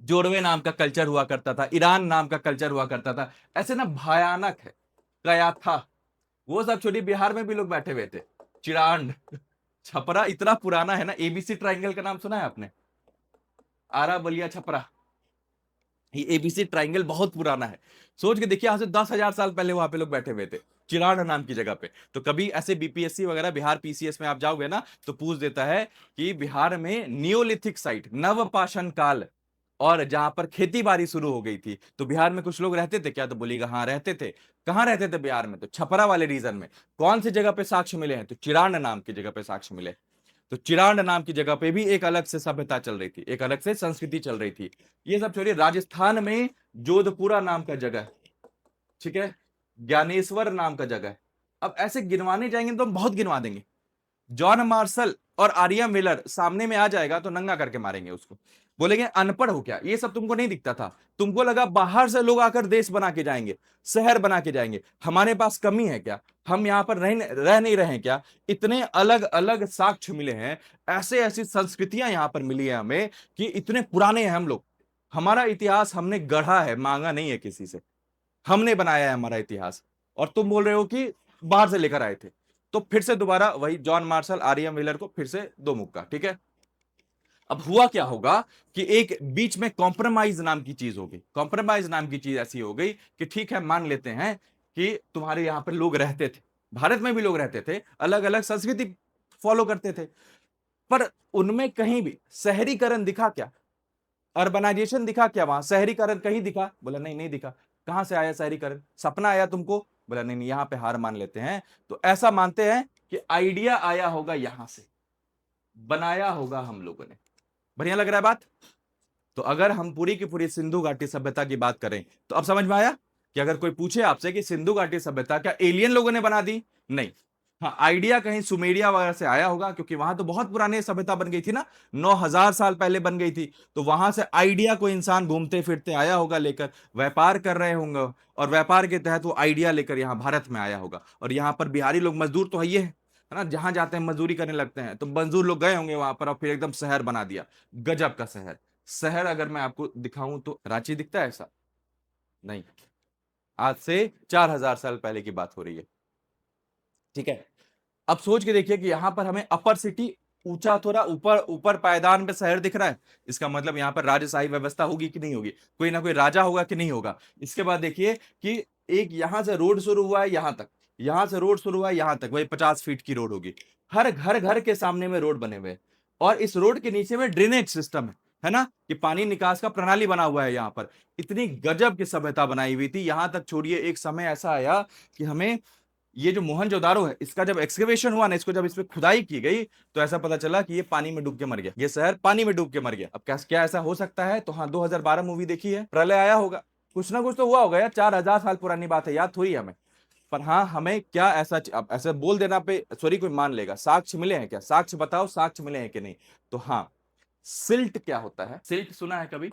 जोरवे नाम का कल्चर हुआ करता था, ईरान नाम का कल्चर हुआ करता था, ऐसे ना भयानक है। गया था, वो सब छोटी, बिहार में भी लोग बैठे हुए थे। चिरांड, छपरा इतना पुराना है ना। एबीसी ट्राइंगल का नाम सुना है आपने? आरा बलिया छपरा, ये एबीसी ट्राइंगल बहुत पुराना है। सोच के देखिए, आज से 10,000 साल पहले वहां पे लोग बैठे हुए थे, चिरांड नाम की जगह पे। तो कभी ऐसे बीपीएससी वगैरह, बिहार पीसीएस में आप जाओगे ना, तो पूछ देता है कि बिहार में नियोलिथिक साइट, नवपाषाण काल, और जहां पर खेती बाड़ी शुरू हो गई थी, तो बिहार में कुछ लोग रहते थे क्या? तो बोलिएगा हाँ रहते थे। कहाँ रहते थे बिहार में? तो छपरा वाले रीजन में। कौन सी जगह पे साक्ष्य मिले हैं? तो चिरांड नाम की जगह पे साक्ष्य मिले। तो चिरांड नाम की जगह पे भी एक अलग से सभ्यता चल रही थी, एक अलग से संस्कृति चल रही थी। ये सब छोड़िए, राजस्थान में जोधपुरा नाम का जगह है, ठीक है, ज्ञानेश्वर नाम का जगह है। अब ऐसे गिनवाने जाएंगे तो हम बहुत गिनवा देंगे। जॉन मार्शल और आर्या मिलर सामने में आ जाएगा तो नंगा करके मारेंगे उसको, बोलेंगे अनपढ़ हो क्या, ये सब तुमको नहीं दिखता था? तुमको लगा बाहर से लोग आकर देश बना के जाएंगे, शहर बना के जाएंगे, हमारे पास कमी है क्या? हम यहां पर रह नहीं रहे हैं क्या? इतने अलग अलग साक्ष्य मिले हैं, ऐसे ऐसी संस्कृतियां यहां पर मिली है हमें कि इतने पुराने हैं हम लोग। हमारा इतिहास हमने गढ़ा है, मांगा नहीं है किसी से, हमने बनाया है हमारा इतिहास। और तुम बोल रहे हो कि बाहर से लेकर आए थे। तो फिर से दोबारा वही जॉन मार्शल, आर्या मिलर को फिर से दो मुक्का, ठीक है। अब हुआ क्या होगा कि एक बीच में कॉम्प्रोमाइज नाम की चीज हो गई। कॉम्प्रोमाइज नाम की चीज ऐसी हो गई कि ठीक है, मान लेते हैं कि तुम्हारे यहां पर लोग रहते थे, भारत में भी लोग रहते थे, अलग अलग संस्कृति फॉलो करते थे, पर उनमें कहीं भी शहरीकरण दिखा क्या? अर्बनाइजेशन दिखा क्या? वहां शहरीकरण कहीं दिखा? बोला नहीं, नहीं दिखा। कहां से आया शहरीकरण? सपना आया तुमको? बोला नहीं नहीं, यहां पे हार मान लेते हैं। तो ऐसा मानते हैं कि आइडिया आया होगा यहां से, बनाया होगा हम लोगों ने। बढ़िया लग रहा है बात? तो अगर हम पूरी की पूरी सिंधु घाटी सभ्यता की बात करें, तो अब समझ में आया कि अगर कोई पूछे आपसे कि सिंधु घाटी सभ्यता क्या एलियन लोगों ने बना दी? नहीं। हाँ, आइडिया कहीं सुमेरिया वगैरह से आया होगा, क्योंकि वहां तो बहुत पुरानी सभ्यता बन गई थी ना, 9,000 साल पहले बन गई थी। तो वहां से आइडिया को इंसान घूमते फिरते आया होगा लेकर, व्यापार कर रहे होंगे, और व्यापार के तहत वो आइडिया लेकर यहाँ भारत में आया होगा। और यहाँ पर बिहारी लोग मजदूर तो है ना, जहां जाते हैं मजदूरी करने लगते हैं, तो मजदूर लोग गए होंगे वहां पर और फिर एकदम शहर बना दिया। गजब का शहर। शहर अगर मैं आपको दिखाऊं तो रांची दिखता है ऐसा? नहीं। आज से 4,000 साल पहले की बात हो रही है, ठीक है। अब सोच के देखिए कि यहां पर हमें अपर सिटी, ऊंचा, थोड़ा ऊपर ऊपर पायदान पे शहर दिख रहा है। इसका मतलब यहां पर राजशाही व्यवस्था होगी कि नहीं होगी? कोई ना कोई राजा होगा कि नहीं होगा? इसके बाद देखिए कि एक यहां से रोड शुरू हुआ है यहां तक, यहां से रोड शुरू हुआ है यहां तक, वही 50 फीट की रोड होगी। हर घर घर के सामने में रोड बने हुए हैं, और इस रोड के नीचे में ड्रेनेज सिस्टम है ना, कि पानी निकास का प्रणाली बना हुआ है यहाँ पर। इतनी गजब की सभ्यता बनाई हुई थी। यहां तक छोड़िए, एक समय ऐसा आया कि हमें ये जो मोहनजोदारो है, इसका जब एक्सकेवेशन हुआ ना, इसको जब इस पे खुदाई की गई, तो ऐसा पता चला कि ये पानी में डूब के मर गया, ये शहर पानी में डूब के मर गया। अब क्या क्या ऐसा हो सकता है? तो हाँ, 2012 मूवी देखी है, प्रलय आया होगा, कुछ ना कुछ तो हुआ होगा यार। 4,000 साल पुरानी बात है, याद थोड़ी है हमें। पर हाँ, हमें क्या ऐसा, अब ऐसे बोल देना पे सॉरी कोई मान लेगा? साक्ष्य मिले हैं क्या? साक्ष्य बताओ, साक्ष्य मिले हैं कि नहीं? तो हाँ, सिल्ट क्या होता है? सिल्ट सुना है कभी?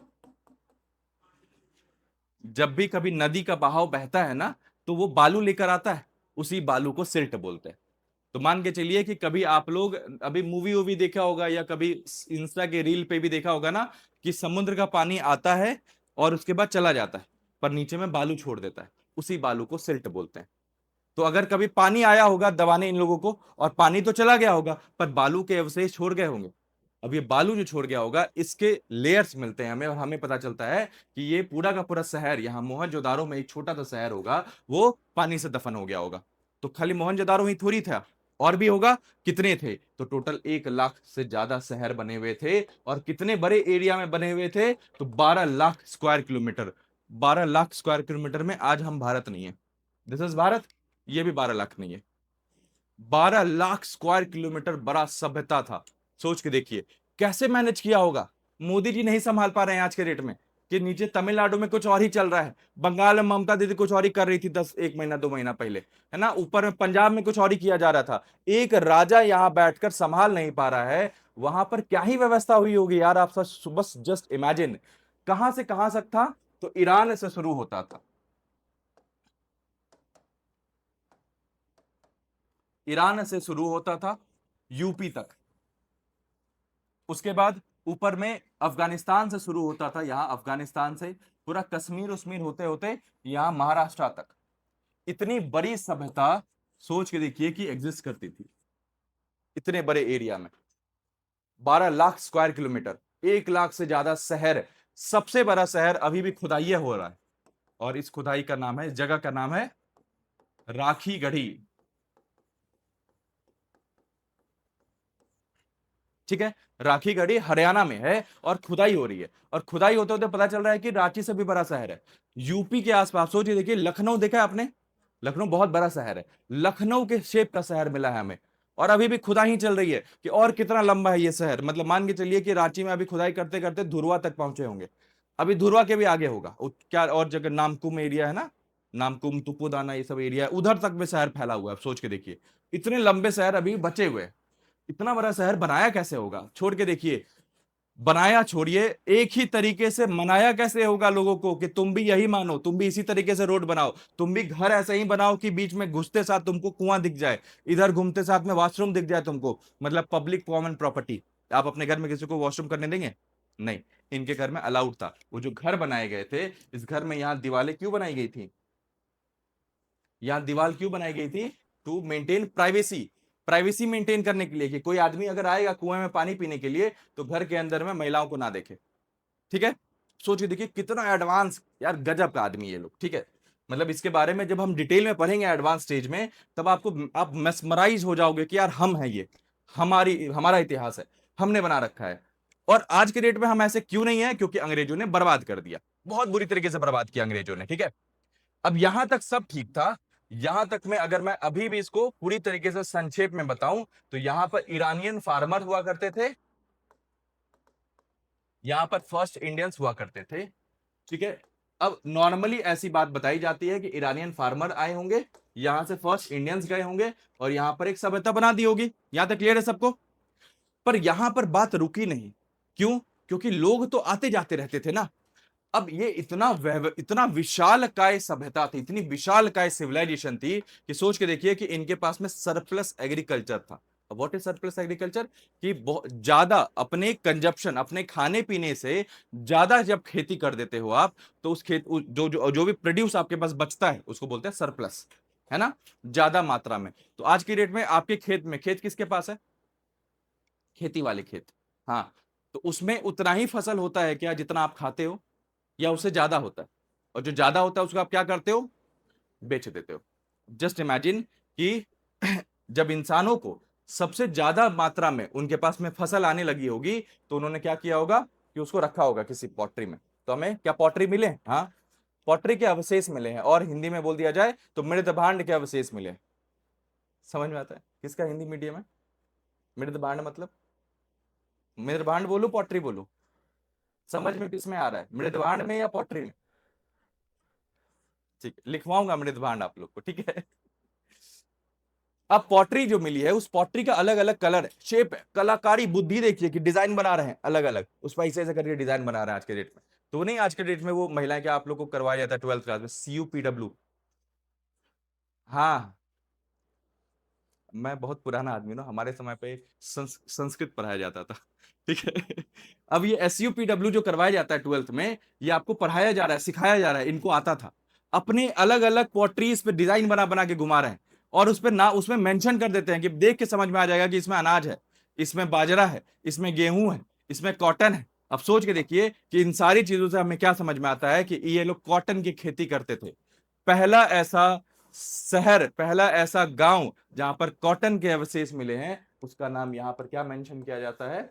जब भी कभी नदी का बहाव बहता है ना, तो वो बालू लेकर आता है, उसी बालू को सिल्ट बोलते हैं। तो मान के चलिए कि कभी आप लोग अभी मूवी वूवी देखा होगा या कभी इंस्टा के रील पे भी देखा होगा ना, कि समुद्र का पानी आता है और उसके बाद चला जाता है, पर नीचे में बालू छोड़ देता है, उसी बालू को सिल्ट बोलते हैं। तो अगर कभी पानी आया होगा दबाने इन लोगों को, और पानी तो चला गया होगा पर बालू के अवशेष छोड़ गए होंगे। अब ये बालू जो छोड़ गया होगा, इसके लेयर्स मिलते हैं हमें, और हमें पता चलता है कि ये पूरा का पूरा शहर, यहाँ मोहनजोदारो में एक छोटा सा शहर होगा, वो पानी से दफन हो गया होगा। तो खाली मोहनजोदारो ही थोड़ी था, और भी होगा। कितने थे? तो टोटल 1 लाख से ज्यादा शहर बने हुए थे, और कितने बड़े एरिया में बने हुए थे? तो 12 lakh square kilometre. 12 lakh square kilometre में आज हम भारत नहीं है, दिस इज भारत। ये भी 12 लाख नहीं है, 12 लाख स्क्वायर किलोमीटर बड़ा सभ्यता था। सोच के देखिए कैसे मैनेज किया होगा। मोदी जी नहीं संभाल पा रहे हैं आज के डेट में, कि नीचे तमिलनाडु में कुछ और ही चल रहा है, बंगाल में ममता दीदी कुछ और ही कर रही थी 1 महीना 2 महीना पहले, है ना, ऊपर में पंजाब में कुछ और ही किया जा रहा था। एक राजा यहां बैठकर संभाल नहीं पा रहा है, वहां पर क्या ही व्यवस्था हुई होगी यार। आप बस जस्ट इमेजिन, कहां से कहां तक था? तो ईरान से शुरू होता था, ईरान से शुरू होता था यूपी तक, उसके बाद ऊपर में अफगानिस्तान से शुरू होता था, यहां अफगानिस्तान से पूरा कश्मीर उश्मीर होते होते यहां महाराष्ट्र तक। इतनी बड़ी सभ्यता सोच के देखिए कि एग्जिस्ट करती थी इतने बड़े एरिया में। 12 लाख स्क्वायर किलोमीटर, 1 लाख से ज्यादा शहर। सबसे बड़ा शहर अभी भी खुदाइया हो रहा है, और इस खुदाई का नाम है, इस जगह का नाम है राखी गढ़ी। ठीक है, राखी गढ़ी हरियाणा में है, और खुदाई हो रही है, और खुदाई होते होते पता चल रहा है कि रांची से भी बड़ा शहर है यूपी के आसपास। सोचिए देखिए, लखनऊ देखा है आपने? लखनऊ बहुत बड़ा शहर है, लखनऊ के शेप का शहर मिला है हमें, और अभी भी खुदाई ही चल रही है कि और कितना लंबा है ये शहर। मतलब मान के चलिए कि रांची में अभी खुदाई करते करते धुरवा तक पहुंचे होंगे, अभी धुरवा के भी आगे होगा। क्या और जगह नामकुम एरिया है ना, नामकुम तुपुदाना ये सब एरिया है, उधर तक में शहर फैला हुआ है। सोच के देखिए इतने लंबे शहर अभी बचे हुए हैं। इतना बड़ा शहर बनाया कैसे होगा? छोड़ के देखिए, बनाया छोड़िए, एक ही तरीके से मनाया कैसे होगा लोगों को कि तुम भी यही मानो, तुम भी इसी तरीके से रोड बनाओ, तुम भी घर ऐसे ही बनाओ कि बीच में घुसते साथ तुमको कुआं दिख जाए, इधर घूमते साथ में वॉशरूम दिख जाए तुमको। मतलब पब्लिक कॉमन प्रॉपर्टी। आप अपने घर में किसी को वॉशरूम करने देंगे? नहीं। इनके घर में अलाउड था। वो जो घर बनाए गए थे, इस घर में यहाँ दीवारें क्यों बनाई गई थी? यहाँ दीवार क्यों बनाई गई थी? To maintain privacy, privacy maintain करने के लिए, कि कोई आदमी अगर आएगा कुएं में पानी पीने के लिए तो घर के अंदर में महिलाओं को ना देखे। ठीक है, सोचिए देखिए कितना एडवांस, यार गजब का आदमी ये लोग। ठीक है, मतलब इसके बारे में जब हम डिटेल में पढ़ेंगे एडवांस स्टेज में, तब आपको, आप मेस्मराइज हो जाओगे कि यार हम हैं ये, हमारा इतिहास है, हमने बना रखा है। और आज के डेट में हम ऐसे क्यों नहीं है? क्योंकि अंग्रेजों ने बर्बाद कर दिया, बहुत बुरी तरीके से बर्बाद किया अंग्रेजों ने। ठीक है, अब यहां तक सब ठीक था। यहां तक में अगर मैं अभी भी इसको पूरी तरीके से संक्षेप में बताऊं, तो यहां पर ईरानियन फार्मर हुआ करते थे, यहां पर फर्स्ट इंडियंस हुआ करते थे। ठीक है, अब नॉर्मली ऐसी बात बताई जाती है कि ईरानियन फार्मर आए होंगे, यहां से फर्स्ट इंडियंस गए होंगे, और यहां पर एक सभ्यता बना दी होगी। यहां तक क्लियर है सबको? पर यहां पर बात रुकी नहीं। क्यों? क्योंकि लोग तो आते जाते रहते थे ना। अब ये इतना विशाल काय सभ्यता थी, इतनी विशाल काय सिविलाइजेशन थी, कि सोच के देखिए कि इनके पास में सरप्लस एग्रीकल्चर था। What is surplus agriculture? कि बहुत ज्यादा अपने कंजप्शन, अपने खाने पीने से ज्यादा जब खेती कर देते हो आप, तो उस खेत जो भी प्रोड्यूस आपके पास बचता है उसको बोलते हैं सरप्लस, है ना, ज्यादा मात्रा में। तो आज की डेट में आपके खेत में, खेत किसके पास है? खेती वाले खेत। हाँ, तो उसमें उतना ही फसल होता है क्या जितना आप खाते हो, या उससे ज्यादा होता है? और जो ज्यादा होता है उसको आप क्या करते हो? बेच देते हो। जस्ट इमेजिन कि जब इंसानों को सबसे ज्यादा मात्रा में उनके पास में फसल आने लगी होगी, तो उन्होंने क्या किया होगा कि उसको रखा होगा किसी पॉटरी में। तो हमें क्या पॉटरी मिले? हाँ, पॉटरी के अवशेष मिले हैं, और हिंदी में बोल दिया जाए तो मृद भांड के अवशेष मिले हैं। समझ में आता है किसका हिंदी मीडियम है? मृद भांड मतलब, मृद भांड बोलू पॉटरी बोलू? समझ में किस में आ रहा है, मृद भांड में या पॉटरी में? ठीक, लिखवाऊंगा मृद भांड आप लोग को। ठीक है, अब पॉटरी जो मिली है, उस पॉटरी का अलग अलग कलर है, शेप है, कलाकारी बुद्धि देखिए कि डिजाइन बना रहे हैं अलग अलग, उस पर ऐसे ऐसे करके डिजाइन बना रहे हैं आज के डेट में। तो नहीं आज के डेट में वो महिलाएं क्या आप लोग को करवाया जाता है 12th क्लास में, CUPW। हाँ, मैं बहुत पुराना आदमी ना, हमारे समय पे संस्कृत पढ़ाया जाता था। ठीक है। अब ये SUPW जो करवाया जाता है 12th में, ये आपको पढ़ाया जा रहा है, सिखाया जा रहा है, इनको आता था। अपने अलग अलग पॉटरीज पे डिजाइन बना बना के घुमा रहे हैं, और उस पे ना उसमें मेंशन कर देते हैं कि देख के समझ में आ जाएगा कि इसमें अनाज है, इसमें बाजरा है, इसमें गेहूं है, इसमें कॉटन है। अब सोच के देखिए कि इन सारी चीजों से हमें क्या समझ में आता है कि ये लोग कॉटन की खेती करते थे। पहला ऐसा शहर, पहला ऐसा गांव जहां पर कॉटन के अवशेष मिले हैं, उसका नाम यहां पर क्या मेंशन किया जाता है?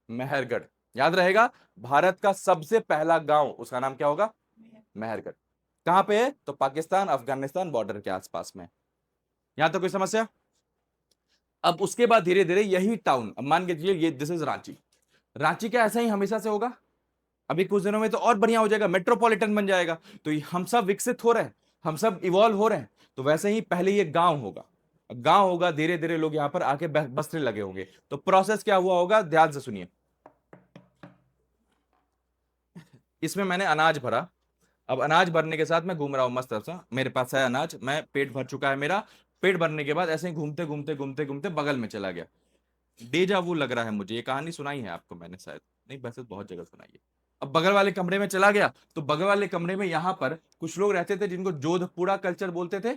मेहरगढ़। याद रहेगा, भारत का सबसे पहला गांव, उसका नाम क्या होगा? मेहरगढ़। कहां पे है? तो पाकिस्तान अफगानिस्तान बॉर्डर के आसपास में। यहां तो कोई समस्या? अब उसके बाद धीरे धीरे यही टाउन, अब मान के चलिए ये दिस इज रांची। रांची क्या ऐसा ही हमेशा से होगा? अभी कुछ दिनों में तो और बढ़िया हो जाएगा, मेट्रोपॉलिटन बन जाएगा। तो हम सब विकसित हो रहे हैं, हम सब इवॉल्व हो रहे हैं। तो वैसे ही पहले ये गांव होगा, गांव होगा, धीरे धीरे लोग यहां पर आके बसने लगे होंगे। तो प्रोसेस क्या हुआ होगा, ध्यान से सुनिए। इसमें मैंने अनाज भरा। अब अनाज भरने के साथ मैं घूम रहा हूं मस्त सा, मेरे पास है अनाज, मैं पेट भर चुका है मेरा। पेट भरने के बाद ऐसे ही घूमते घूमते घूमते घूमते बगल में चला गया। डेजा वू लग रहा है मुझे, ये कहानी सुनाई है आपको मैंने शायद, नहीं वैसे तो बहुत जगह सुनाई है। अब बगल वाले कमरे में चला गया, तो बगल वाले कमरे में यहां पर कुछ लोग रहते थे जिनको जोधपुरा कल्चर बोलते थे।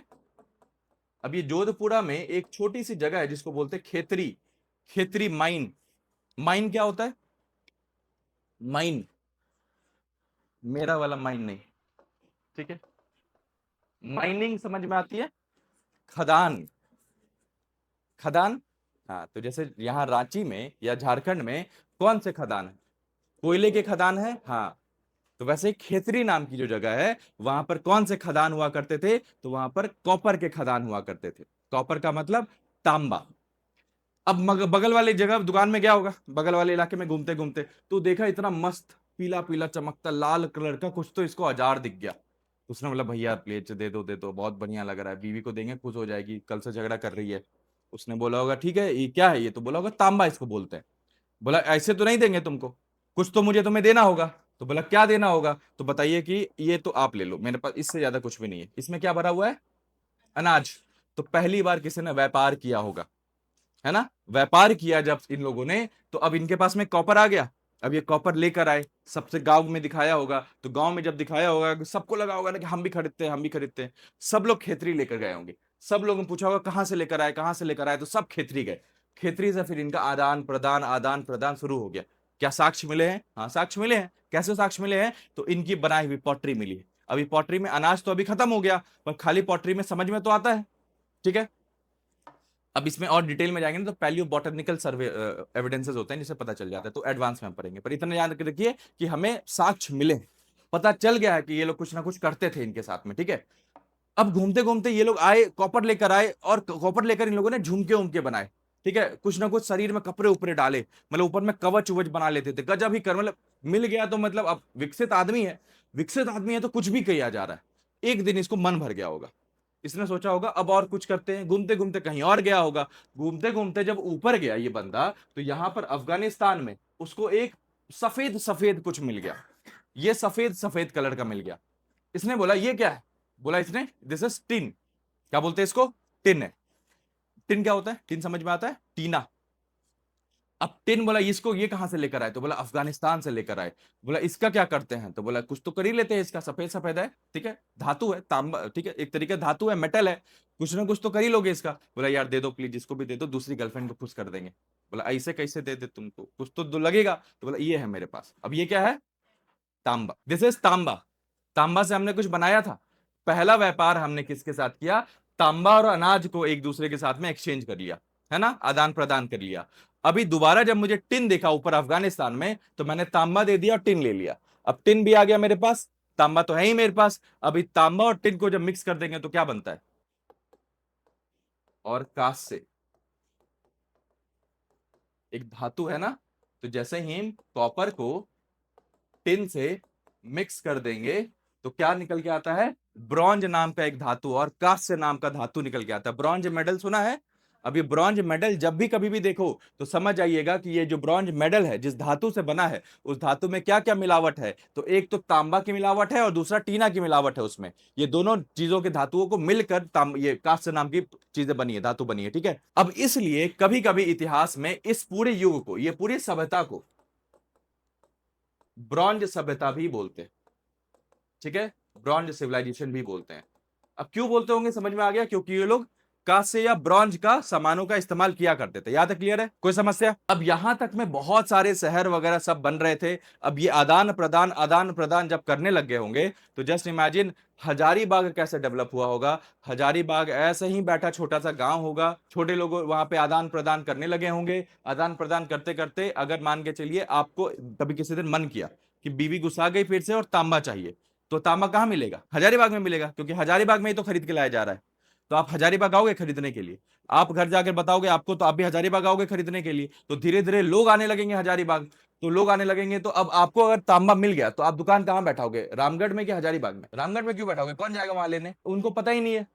अब ये जोधपुरा में एक छोटी सी जगह है जिसको बोलते हैं खेतरी। खेतरी माइन। माइन क्या होता है? माइन, मेरा वाला माइन नहीं, ठीक है। माइनिंग समझ में आती है? खदान। खदान। हाँ, तो जैसे यहाँ रांची में या झारखंड में कौन से खदान है? कोयले के खदान है, हाँ। तो वैसे खेतरी नाम की जो जगह है, वहां पर कौन से खदान हुआ करते थे? तो वहां पर कॉपर के खदान हुआ करते थे। कॉपर का मतलब तांबा। अब बगल वाली जगह दुकान में गया होगा, बगल वाले इलाके में घूमते घूमते, तो देखा इतना मस्त पीला पीला चमकता लाल कलर का कुछ, तो इसको औजार दिख गया। उसने बोला भैया प्लेट दे दो, दे दो, बहुत बढ़िया लग रहा है, बीवी को देंगे खुश हो जाएगी, कल से झगड़ा कर रही है। उसने बोला होगा ठीक है, ये क्या है? ये तो बोला होगा तांबा इसको बोलते हैं। बोला ऐसे तो नहीं देंगे तुमको, कुछ तो मुझे तुम्हें देना होगा। तो बोला क्या देना होगा? तो बताइए कि ये तो आप ले लो, मेरे पास इससे ज्यादा कुछ भी नहीं है। इसमें क्या भरा हुआ है? अनाज। तो पहली बार किसी ने व्यापार किया होगा, है ना? व्यापार किया जब इन लोगों ने, तो अब इनके पास में कॉपर आ गया। अब ये कॉपर लेकर आए, सबसे गांव में दिखाया होगा, तो गांव में जब दिखाया होगा सबको लगा होगा ना कि हम भी खरीदते हैं, हम भी खरीदते हैं। सब लोग खेतरी लेकर गए होंगे। सब लोगों ने पूछा होगा कहां से लेकर आए, कहां से लेकर आए, तो सब खेतरी गए। खेतरी से फिर इनका आदान प्रदान शुरू हो गया। क्या साक्ष्य मिले हैं? हाँ, साक्ष्य मिले हैं। कैसे साक्ष्य मिले हैं? तो इनकी बनाई हुई पॉटरी मिली है। अभी पॉटरी में अनाज तो अभी खत्म हो गया, पर खाली पॉटरी में समझ में तो आता है, ठीक है। अब इसमें और डिटेल में जाएंगे ना तो पैलियो बॉटनिकल सर्वे एविडेंसेस होते हैं जिससे पता चल जाता है, तो एडवांस में हम पढ़ेंगे, पर इतना याद रखिए कि हमें साक्ष्य मिले, पता चल गया है कि ये लोग कुछ ना कुछ करते थे इनके साथ में, ठीक है। अब घूमते घूमते ये लोग आए, कॉपर लेकर आए, और कॉपर लेकर इन लोगों ने झुमके उमके बनाए, ठीक है। कुछ ना कुछ शरीर में कपड़े उपरे डाले, मतलब ऊपर में कवच उवच बना लेते थे, गजब ही कर, मतलब मिल गया तो मतलब अब विकसित आदमी है, विकसित आदमी है तो कुछ भी किया जा रहा है। एक दिन इसको मन भर गया होगा, इसने सोचा होगा अब और कुछ करते हैं, घूमते घूमते कहीं और गया होगा। घूमते घूमते जब ऊपर गया ये बंदा, तो यहां पर अफगानिस्तान में उसको एक सफेद सफेद कुछ मिल गया। ये सफेद सफेद कलर का मिल गया। इसने बोला ये क्या है? बोला इसने दिस इज टिन। क्या बोलते हैं इसको? टिन है। टिन क्या होता है? टिन समझ में आता है, टीना। अब टिन बोला इसको ये कहां से लेकर आए? तो बोला अफगानिस्तान से लेकर आए। बोला इसका क्या करते हैं? तो बोला कुछ तो कर ही लेते हैं, इसका सफेद सफेद है, ठीक है, धातु है, तांबा, ठीक है, एक तरीके धातु है, मेटल है, कुछ ना कुछ तो कर ही लोगे इसका। बोला यार दे दो प्लीज, इसको भी दे दो, दूसरी गर्लफ्रेंड को खुश कर देंगे। बोला ऐसे कैसे दे दे तुमको, कुछ तो लगेगा। तो बोला ये है मेरे पास। अब ये क्या है? तांबा, दिस इज तांबा। तांबा से हमने कुछ बनाया था। पहला व्यापार हमने किसके साथ किया? तांबा और अनाज को एक दूसरे के साथ में एक्सचेंज कर लिया, है ना, आदान प्रदान कर लिया। अभी दोबारा जब मुझे टिन देखा ऊपर अफगानिस्तान में, तो मैंने तांबा दे दिया और टिन ले लिया। अब टिन भी आ गया मेरे पास, तांबा तो है ही मेरे पास। अभी तांबा और टिन को जब मिक्स कर देंगे तो क्या बनता है? और कांच से एक धातु है ना, तो जैसे ही हम कॉपर को टिन से मिक्स कर देंगे तो क्या निकल के आता है? ब्रॉन्ज नाम का एक धातु, और कांस्य नाम का धातु निकल के आता है। ब्रॉन्ज मेडल सुना है? अब ये ब्रॉन्ज मेडल जब भी कभी भी देखो तो समझ आइएगा कि ये जो ब्रॉन्ज मेडल है जिस धातु से बना है उस धातु में क्या क्या मिलावट है। तो एक तो तांबा की मिलावट है और दूसरा टीना की मिलावट है उसमें। ये दोनों चीजों के धातुओं को मिलकर ये कांस्य नाम की चीजें बनी है, धातु बनी है। ठीक है, अब इसलिए कभी कभी इतिहास में इस पूरे युग को, ये पूरी सभ्यता को ब्रॉन्ज सभ्यता भी बोलते हैं। ठीक है, ब्रॉन्ज सिविलाइजेशन भी बोलते हैं। अब क्यों बोलते होंगे समझ में आ गया, क्योंकि ये लोग कांस्य या ब्रॉन्ज का सामानों का इस्तेमाल किया करते थे। यहां तक क्लियर है, कोई समस्या? अब यहां तक में बहुत सारे शहर वगैरह सब बन रहे थे। अब ये आदान प्रदान जब करने लग गए होंगे तो जस्ट इमेजिन हजारीबाग कैसे डेवलप हुआ होगा। हजारीबाग ऐसे ही बैठा छोटा सा गांव होगा, छोटे लोग वहां पे आदान प्रदान करने लगे होंगे। आदान प्रदान करते करते अगर मान के चलिए आपको कभी किसी दिन मन किया कि बीवी गुस्सा गई फिर से और तांबा चाहिए, तो तांबा कहां मिलेगा? हजारीबाग में मिलेगा, क्योंकि हजारीबाग में ही तो खरीद के लाया जा रहा है। तो आप हजारीबाग आओगे खरीदने के लिए, आप घर जाकर बताओगे आपको, तो आप भी हजारीबाग आओगे खरीदने के लिए। तो धीरे धीरे लोग आने लगेंगे हजारीबाग। तो लोग आने लगेंगे तो अब आपको अगर तांबा मिल गया तो आप दुकान कहां बैठाओगे? रामगढ़ में कि हजारीबाग में? रामगढ़ में क्यों बैठाओगे? कौन जाएगा वहां लेने? उनको पता ही नहीं है।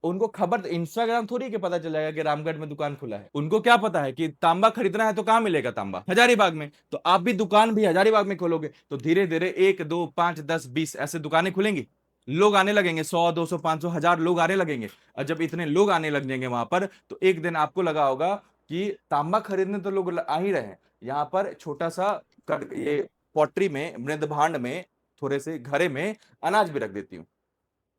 उनको खबर इंस्टाग्राम थोड़ी के पता चलेगा कि रामगढ़ में दुकान खुला है। उनको क्या पता है कि तांबा खरीदना है तो कहां मिलेगा तांबा? हजारीबाग में। तो आप भी दुकान भी हजारीबाग में खोलोगे तो धीरे धीरे 1 2 5 10 20 ऐसे दुकानें खुलेंगी। लोग आने लगेंगे, 100 200 500 1000 लोग आने लगेंगे। और जब इतने लोग आने लग जाएंगे वहां पर, तो एक दिन आपको लगा होगा कि तांबा खरीदने तो लोग आ ही रहे हैं, यहाँ पर छोटा सा ये पॉटरी में, मृद भांड में, थोड़े से घरे में अनाज भी रख देती हूँ,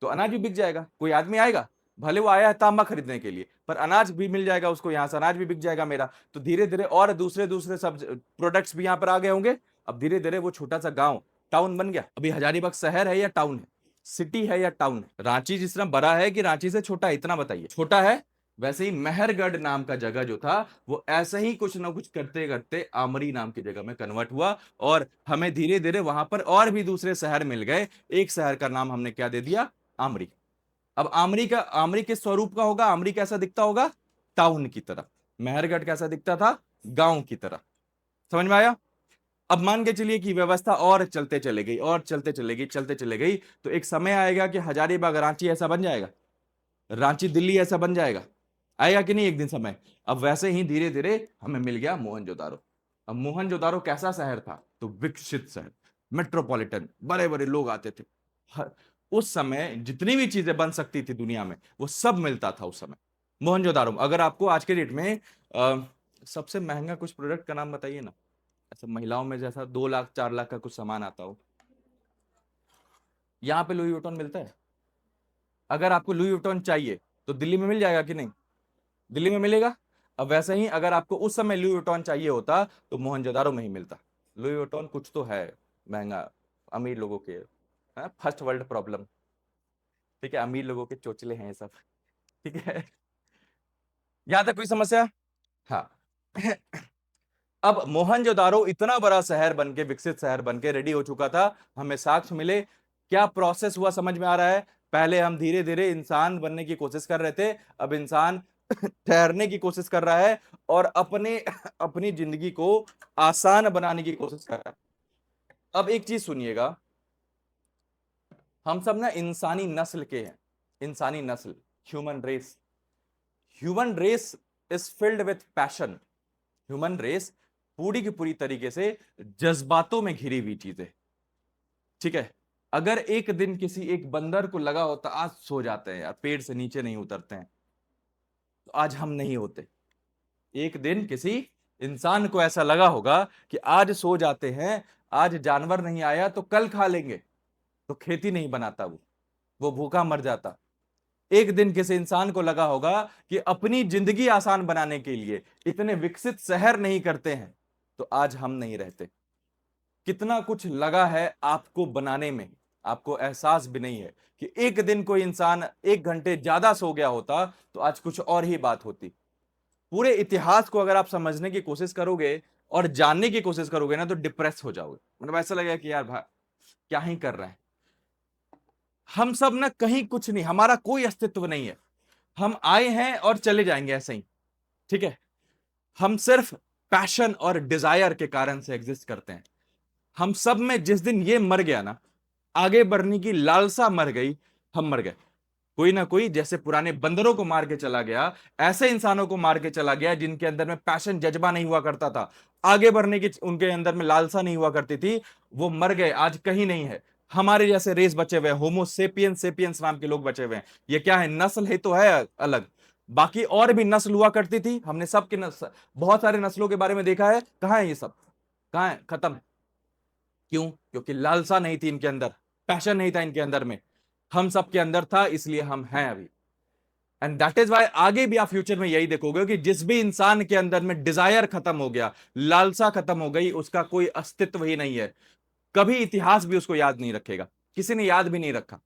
तो अनाज भी बिक जाएगा। कोई आदमी आएगा, भले वो आया है तांबा खरीदने के लिए, पर अनाज भी मिल जाएगा उसको, यहां से अनाज भी बिक जाएगा मेरा। तो धीरे धीरे और दूसरे दूसरे सब प्रोडक्ट्स भी यहां पर आ गए होंगे। अब धीरे धीरे वो छोटा सा गांव टाउन बन गया। अभी हजारीबाग शहर है या टाउन है? सिटी है या टाउन है? रांची जिस तरह बड़ा है कि रांची से छोटा है, इतना बताइए। छोटा है। वैसे ही मेहरगढ़ नाम का जगह जो था वो ऐसे ही कुछ ना कुछ करते करते आमरी नाम की जगह में कन्वर्ट हुआ, और हमें धीरे धीरे वहां पर और भी दूसरे शहर मिल गए। एक शहर का नाम हमने क्या दे दिया? आमरी। अब आमरी किस स्वरूप का होगा? आमरी कैसा दिखता होगा? टाउन की तरह। मेहरगढ़ कैसा दिखता था? गांव की तरह। समझ में आया? अब मान के चलिए कि व्यवस्था और चलते चले गई और चलते चले गई, तो एक समय आएगा कि हजारीबाग रांची ऐसा बन जाएगा, रांची दिल्ली ऐसा बन जाएगा। आएगा कि नहीं एक दिन समय? अब वैसे ही धीरे धीरे हमें मिल गया मोहनजोदारो। अब मोहनजोदारो कैसा शहर था? तो विकसित शहर, मेट्रोपॉलिटन, बड़े बड़े लोग आते थे। उस समय जितनी भी चीजें बन सकती थी दुनिया में वो सब मिलता था उस समय मोहनजोदारो में। अगर आपको आज के डेट में सबसे महंगा कुछ प्रोडक्ट का नाम बताइए ना, ऐसा महिलाओं में जैसा 2 लाख 4 लाख का कुछ सामान आता हो। यहाँ पे लुई वुइटन मिलता है। अगर आपको लुई वुइटन चाहिए तो दिल्ली में मिल जाएगा कि नहीं? दिल्ली में मिलेगा। अब वैसे ही अगर आपको उस समय लुई वुइटन चाहिए होता तो मोहनजोदारो में ही मिलता। लुई वुइटन कुछ तो है महंगा, अमीर लोगों के, फर्स्ट वर्ल्ड प्रॉब्लम। ठीक है, अमीर लोगों के चोचले हैं सब। ठीक है, यहां तक कोई समस्या? हाँ। अब मोहनजोदारो इतना बड़ा शहर बनके, विकसित शहर बनके रेडी हो चुका था। हमें साक्ष्य मिले। क्या प्रोसेस हुआ समझ में आ रहा है? पहले हम धीरे धीरे इंसान बनने की कोशिश कर रहे थे, अब इंसान ठहरने की कोशिश कर रहा है और अपने अपनी जिंदगी को आसान बनाने की कोशिश कर रहा है। अब एक चीज सुनिएगा, हम सब ना इंसानी नस्ल के हैं। इंसानी नस्ल, human race. Human race is filled with passion. Human race पूरी की पूरी तरीके से जज्बातों में घिरी हुई चीज है। ठीक है, अगर एक दिन किसी एक बंदर को लगा होता आज सो जाते हैं यार, पेड़ से नीचे नहीं उतरते हैं, तो आज हम नहीं होते। एक दिन किसी इंसान को ऐसा लगा होगा कि आज सो जाते हैं, आज जानवर नहीं आया तो कल खा लेंगे, तो खेती नहीं बनाता, वो भूखा मर जाता। एक दिन किसी इंसान को लगा होगा कि अपनी जिंदगी आसान बनाने के लिए इतने विकसित शहर नहीं करते हैं, तो आज हम नहीं रहते। कितना कुछ लगा है आपको बनाने में, आपको एहसास भी नहीं है कि एक दिन कोई इंसान 1 घंटे ज्यादा सो गया होता तो आज कुछ और ही बात होती। पूरे इतिहास को अगर आप समझने की कोशिश करोगे और जानने की कोशिश करोगे ना, तो डिप्रेस हो जाओगे। मतलब ऐसा लगेगा कि यार भाई क्या ही कर रहे हैं हम सब ना, कहीं कुछ नहीं, हमारा कोई अस्तित्व नहीं है। हम आए हैं और चले जाएंगे ऐसे ही। ठीक है, हम सिर्फ पैशन और डिजायर के कारण से एग्जिस्ट करते हैं। हम सब में जिस दिन ये मर गया ना, आगे बढ़ने की लालसा मर गई, हम मर गए। कोई ना कोई जैसे पुराने बंदरों को मार के चला गया, ऐसे इंसानों को मार के चला गया जिनके अंदर में पैशन, जज्बा नहीं हुआ करता था, आगे बढ़ने की उनके अंदर में लालसा नहीं हुआ करती थी, वो मर गए, आज कहीं नहीं है। हमारे जैसे रेस बचे हुए हैं, होमो सेपियंस सेपियंस नाम के लोग बचे हुए हैं। ये क्या है? नस्ल ही तो है अलग। बाकी और भी नस्ल हुआ करती थी, हमने सबके नस्ल, बहुत सारे नस्लों के बारे में देखा है। कहां है ये सब? कहां है? खत्म। क्यों? क्योंकि लालसा नहीं थी इनके अंदर, पैशन नहीं था इनके अंदर में। हम सबके अंदर था, इसलिए हम हैं अभी। एंड दैट इज वाई आगे भी आप फ्यूचर में यही देखोगे कि जिस भी इंसान के अंदर में डिजायर खत्म हो गया, लालसा खत्म हो गई, उसका कोई अस्तित्व ही नहीं है। कभी इतिहास भी उसको याद नहीं रखेगा, किसी ने याद भी नहीं रखा।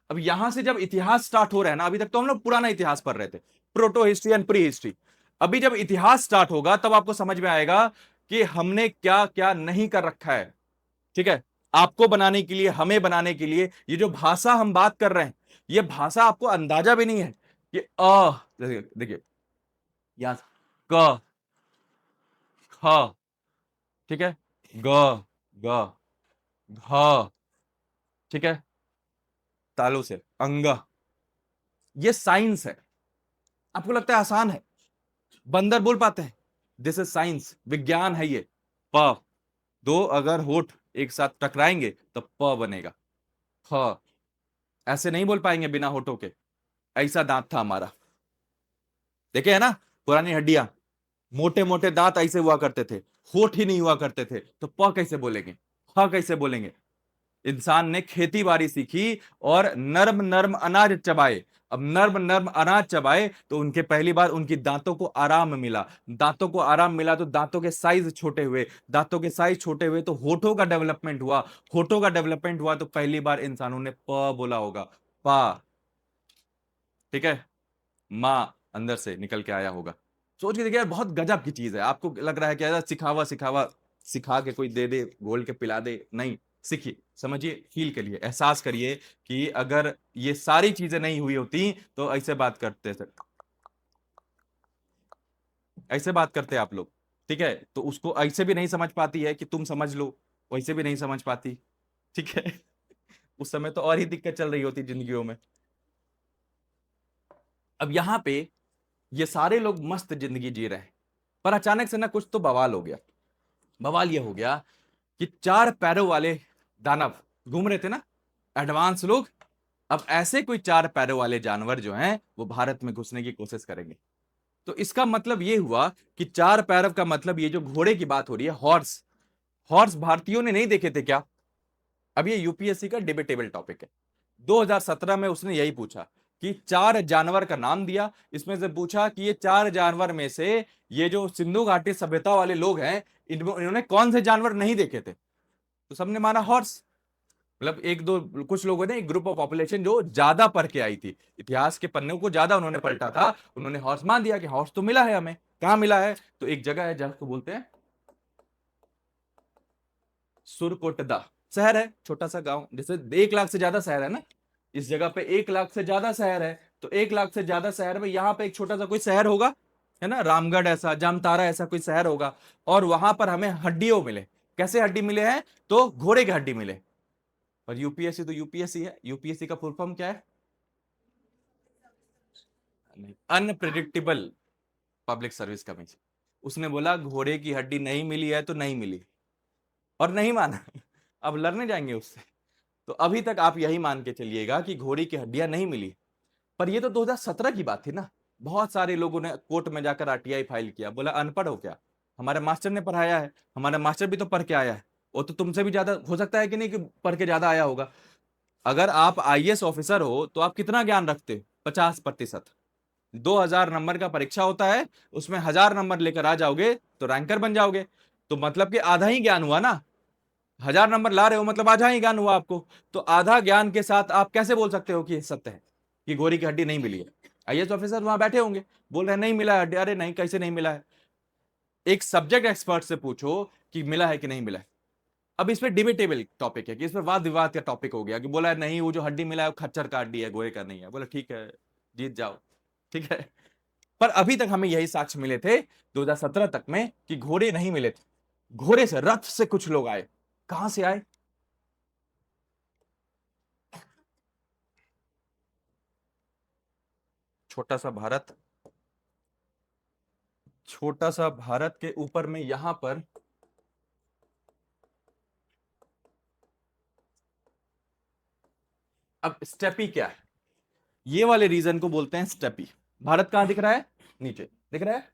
अब यहां से जब इतिहास स्टार्ट हो रहा है ना, अभी तक तो हम लोग पुराना इतिहास पढ़ रहे थे, proto history and pre history. अभी जब इतिहास स्टार्ट होगा तब आपको समझ में आएगा कि हमने क्या क्या नहीं कर रखा है। ठीक है? आपको बनाने के लिए, हमें बनाने के लिए, ये जो भाषा हम बात कर रहे हैं, ये भाषा आपको अंदाजा भी नहीं है कि देखिए यहां क ख, ठीक है, ग ग घ, ठीक है, तालु से अंग, ये साइंस है। आपको लगता है आसान है? बंदर बोल पाते हैं? दिस इज साइंस, विज्ञान है ये। प, दो अगर होठ एक साथ टकराएंगे तो प बनेगा। ख, ऐसे नहीं बोल पाएंगे बिना होठों के। ऐसा दांत था हमारा, देखे है ना? पुरानी हड्डियां, मोटे मोटे दांत ऐसे हुआ करते थे, होठ ही नहीं हुआ करते थे, तो प कैसे बोलेंगे, ख कैसे बोलेंगे? इंसान ने खेती बाड़ी सीखी और नर्म नर्म अनाज चबाए। अब नर्म नर्म अनाज चबाए तो उनके पहली बार उनकी दांतों को आराम मिला, दांतों को आराम मिला तो दांतों के साइज छोटे हुए, दांतों के साइज छोटे हुए तो होठों का डेवलपमेंट हुआ, होठों का डेवलपमेंट हुआ तो पहली बार इंसानों ने प बोला होगा, पा। ठीक है? मां अंदर से निकल के आया होगा। सोच के देखिए यार, बहुत गजब की चीज है। आपको लग रहा है कि यार सिखावा सिखावा, सिखा के कोई दे दे, घोल के पिला दे, नहीं। सीखिए, समझिए, फील करिए, एहसास करिए कि अगर ये सारी चीजें नहीं हुई होती तो ऐसे बात करते थे, ऐसे बात करते आप लोग। ठीक है? तो उसको ऐसे भी नहीं समझ पाती है कि तुम समझ लो, वैसे भी नहीं समझ पाती। ठीक है? उस समय तो और ही दिक्कत चल रही होती जिंदगियों में। अब यहां पे ये सारे लोग मस्त जिंदगी जी रहे हैं, पर अचानक से ना कुछ तो बवाल हो गया। बवाल ये हो गया कि चार पैरों वाले दानव घूम रहे थे ना, एडवांस लोग। अब ऐसे कोई चार पैरों वाले जानवर जो हैं वो भारत में घुसने की कोशिश करेंगे। तो इसका मतलब ये हुआ कि चार पैरव का मतलब, ये जो घोड़े की बात हो रही है, हॉर्स, हॉर्स भारतीयों ने नहीं देखे थे क्या? अब ये यूपीएससी का डिबेटेबल टॉपिक है। 2017 में उसने यही पूछा कि चार जानवर का नाम दिया, इसमें से पूछा कि ये चार जानवर में से ये जो सिंधु घाटी सभ्यता वाले लोग हैं, इन्होंने कौन से जानवर नहीं देखे थे? तो सबने माना हॉर्स। मतलब एक दो कुछ लोगों ने, एक ग्रुप ऑफ पॉपुलेशन जो ज्यादा पढ़ के आई थी, इतिहास के पन्ने को ज्यादा उन्होंने पलटा था, उन्होंने हॉर्स मान दिया कि हॉर्स तो मिला है हमें। कहां मिला है? तो एक जगह है जहां को बोलते हैं सुरकोटदा, शहर है, छोटा सा गांव, जैसे 1 लाख से ज्यादा शहर है ना, इस जगह पे 1 लाख से ज्यादा शहर है। तो 1 लाख से ज्यादा शहर में यहाँ पे एक छोटा सा कोई शहर होगा, है ना, रामगढ़ ऐसा, जामतारा ऐसा कोई शहर होगा। और वहां पर हमें हड्डियों मिले। कैसे हड्डी मिले हैं? तो घोड़े के हड्डी मिले। और यूपीएससी तो यूपीएससी है, यूपीएससी का फुल फॉर्म क्या है? Unpredictable public service commission. उसने बोला घोड़े की हड्डी नहीं मिली है तो नहीं मिली, और नहीं माना। अब लड़ने जाएंगे उससे। तो अभी तक आप यही मान के चलिएगा कि घोड़ी की हड्डियां नहीं मिली। पर ये तो 2017 की बात थी ना। बहुत सारे लोगों ने कोर्ट में जाकर आरटीआई फाइल किया, बोला अनपढ़ हो क्या? हमारे मास्टर ने पढ़ाया है, हमारा मास्टर भी तो पढ़ के आया है, वो तो तुमसे भी ज्यादा हो सकता है कि नहीं, कि पढ़ के ज्यादा आया होगा। अगर आप आईएएस ऑफिसर हो तो आप कितना ज्ञान रखते हो? 50%। 2000 नंबर का परीक्षा होता है, उसमें 1000 नंबर लेकर आ जाओगे तो रैंकर बन जाओगे। तो मतलब कि आधा ही ज्ञान हुआ ना। 1000 नंबर ला रहे हो मतलब आधा ही ज्ञान हुआ आपको। तो आधा ज्ञान के साथ आप कैसे बोल सकते हो कि ये सत्य है, कि गोरी की हड्डी नहीं मिली है? आईएएस ऑफिसर वहां बैठे होंगे, बोल रहे हैं नहीं मिला है हड्डी। अरे नहीं, कैसे नहीं मिला है? एक सब्जेक्ट एक्सपर्ट से पूछो कि मिला है कि नहीं मिला है। अब इसमें डिबेटेबल टॉपिक है, कि इसमें वाद विवाद का टॉपिक हो गया, कि बोला नहीं वो जो हड्डी मिला है वो खच्चर का हड्डी है, गोरे का नहीं है। बोला ठीक है, जीत जाओ। ठीक है? पर अभी तक हमें यही साक्ष्य मिले थे 2017 तक में कि घोड़े नहीं मिले थे। घोड़े से, रथ से कुछ लोग आए। कहां से आए? छोटा सा भारत के ऊपर में यहां पर अब स्टेपी क्या है, ये वाले रीजन को बोलते हैं स्टेपी। भारत कहां दिख रहा है, नीचे दिख रहा है,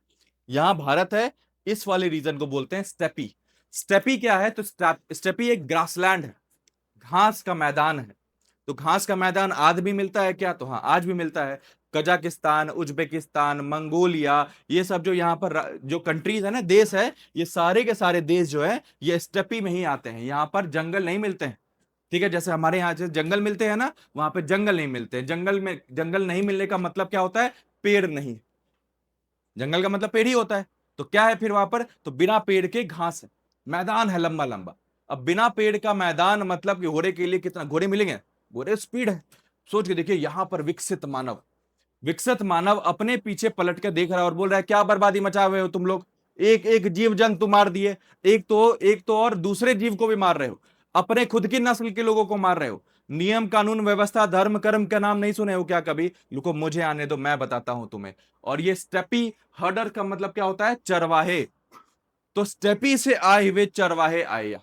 यहां भारत है, इस वाले रीजन को बोलते हैं स्टेपी। स्टेपी क्या है, तो स्टेपी एक ग्रासलैंड है, घास का मैदान है। तो घास का मैदान आज भी मिलता है क्या, तो हाँ आज भी मिलता है। कजाकिस्तान, उज्बेकिस्तान, मंगोलिया, ये सब जो यहाँ पर जो कंट्रीज है ना, देश है, ये सारे के सारे देश जो है ये स्टेपी में ही आते हैं। यहाँ पर जंगल नहीं मिलते हैं, ठीक है। जैसे हमारे यहाँ से जंगल मिलते हैं ना, वहां पे जंगल नहीं मिलते। जंगल नहीं मिलने का मतलब क्या होता है, पेड़ नहीं। जंगल का मतलब पेड़ ही होता है। तो क्या है फिर वहां पर, तो बिना पेड़ के घास है, मैदान है लंबा लंबा। अब बिना पेड़ का मैदान मतलब कि घोड़े के लिए कितना, घोड़े मिलेंगे, घोड़े स्पीड है। सोच के देखिए, यहां पर विकसित मानव अपने पीछे पलट के देख रहा है और बोल रहा है क्या बर्बादी मचा हुए हो तुम लोग, एक एक जीव जंतु मार दिए, एक तो और दूसरे जीव को भी मार रहे हो, अपने खुद की नस्ल के लोगों को मार रहे हो। नियम कानून व्यवस्था धर्म कर्म का नाम नहीं सुने हो क्या कभी, लुको मुझे आने दो, मैं बताता हूं तुम्हें। और ये स्टेपी हर्डर का मतलब क्या होता है, चरवाहे। तो स्टेपी से आए हुए चरवाहे आए,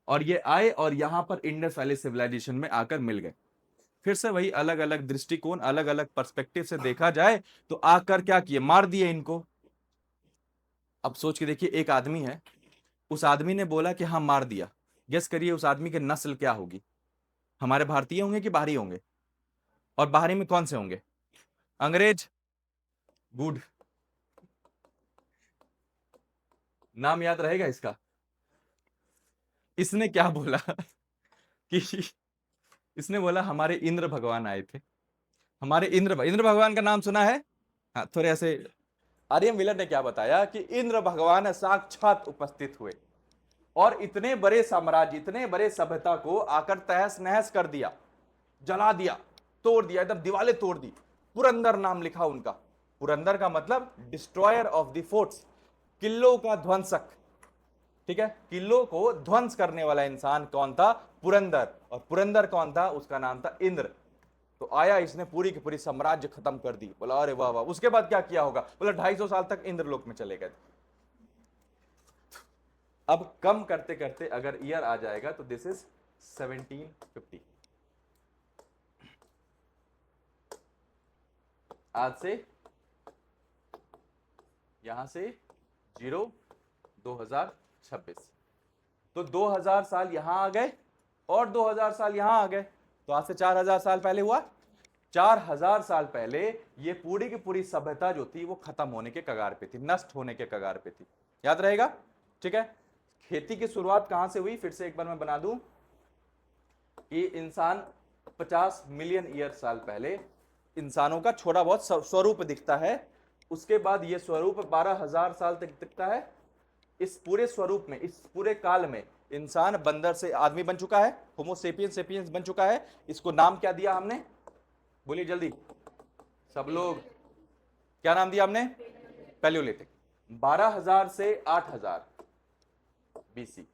और ये आए और यहां पर इंडस वैली सिविलाइजेशन में आकर मिल गए। फिर से वही अलग अलग दृष्टिकोण, अलग अलग पर्सपेक्टिव से देखा जाए तो आकर क्या किए, मार दिए इनको। अब सोच के देखिए, एक आदमी है, उस आदमी ने बोला कि हाँ मार दिया, गेस करिए उस आदमी की नस्ल क्या होगी, हमारे भारतीय होंगे कि बाहरी होंगे, और बाहरी में कौन से होंगे, अंग्रेज। गुड, नाम याद रहेगा इसका। इसने क्या बोला कि इसने बोला हमारे इंद्र भगवान आए थे, हमारे इंद्र भगवान का नाम सुना है, हाँ थोड़े ऐसे। आर्यन मिलर ने क्या बताया कि इंद्र भगवान साक्षात उपस्थित हुए और इतने बड़े साम्राज्य, इतने बड़े सभ्यता को आकर तहस नहस कर दिया, जला दिया, तोड़ दिया, एकदम दीवारें तोड़ दी। पुरंदर नाम लिखा उनका। पुरंदर का मतलब डिस्ट्रॉयर ऑफ द फोर्ट्स, किल्लों का ध्वंसक, ठीक है। किल्लों को ध्वंस करने वाला इंसान कौन था, पुरंदर। और पुरंदर कौन था, उसका नाम था इंद्र। तो आया, इसने पूरी की पूरी साम्राज्य खत्म कर दी। बोला अरे वाह वाह। उसके बाद क्या किया होगा, बोला 250 साल तक इंद्रलोक में चले गए। अब कम करते करते अगर ईयर आ जाएगा तो दिस इज 1750। आज से यहां से 2026, तो 2000 साल यहां आ गए और 2000 साल यहां आ गए, तो आज से 4000 साल पहले हुआ। 4000 साल पहले ये पूरी की पूरी सभ्यता जो थी वो खत्म होने के कगार पे थी, नष्ट होने के कगार पे थी। याद रहेगा, ठीक है। खेती की शुरुआत कहां से हुई, फिर से एक बार मैं बना दूं कि इंसान 50 मिलियन ईयर साल पहले इंसानों का थोड़ा बहुत स्वरूप दिखता है। उसके बाद यह स्वरूप 12,000 साल तक दिखता है। इस पूरे स्वरूप में, इस पूरे काल में इंसान बंदर से आदमी बन चुका है, होमो सेपियंस सेपियंस बन चुका है। इसको नाम क्या दिया हमने, बोलिए जल्दी सब लोग, क्या नाम दिया हमने, पैलियोलिथिक। 12,000 से 8,000 बीसी,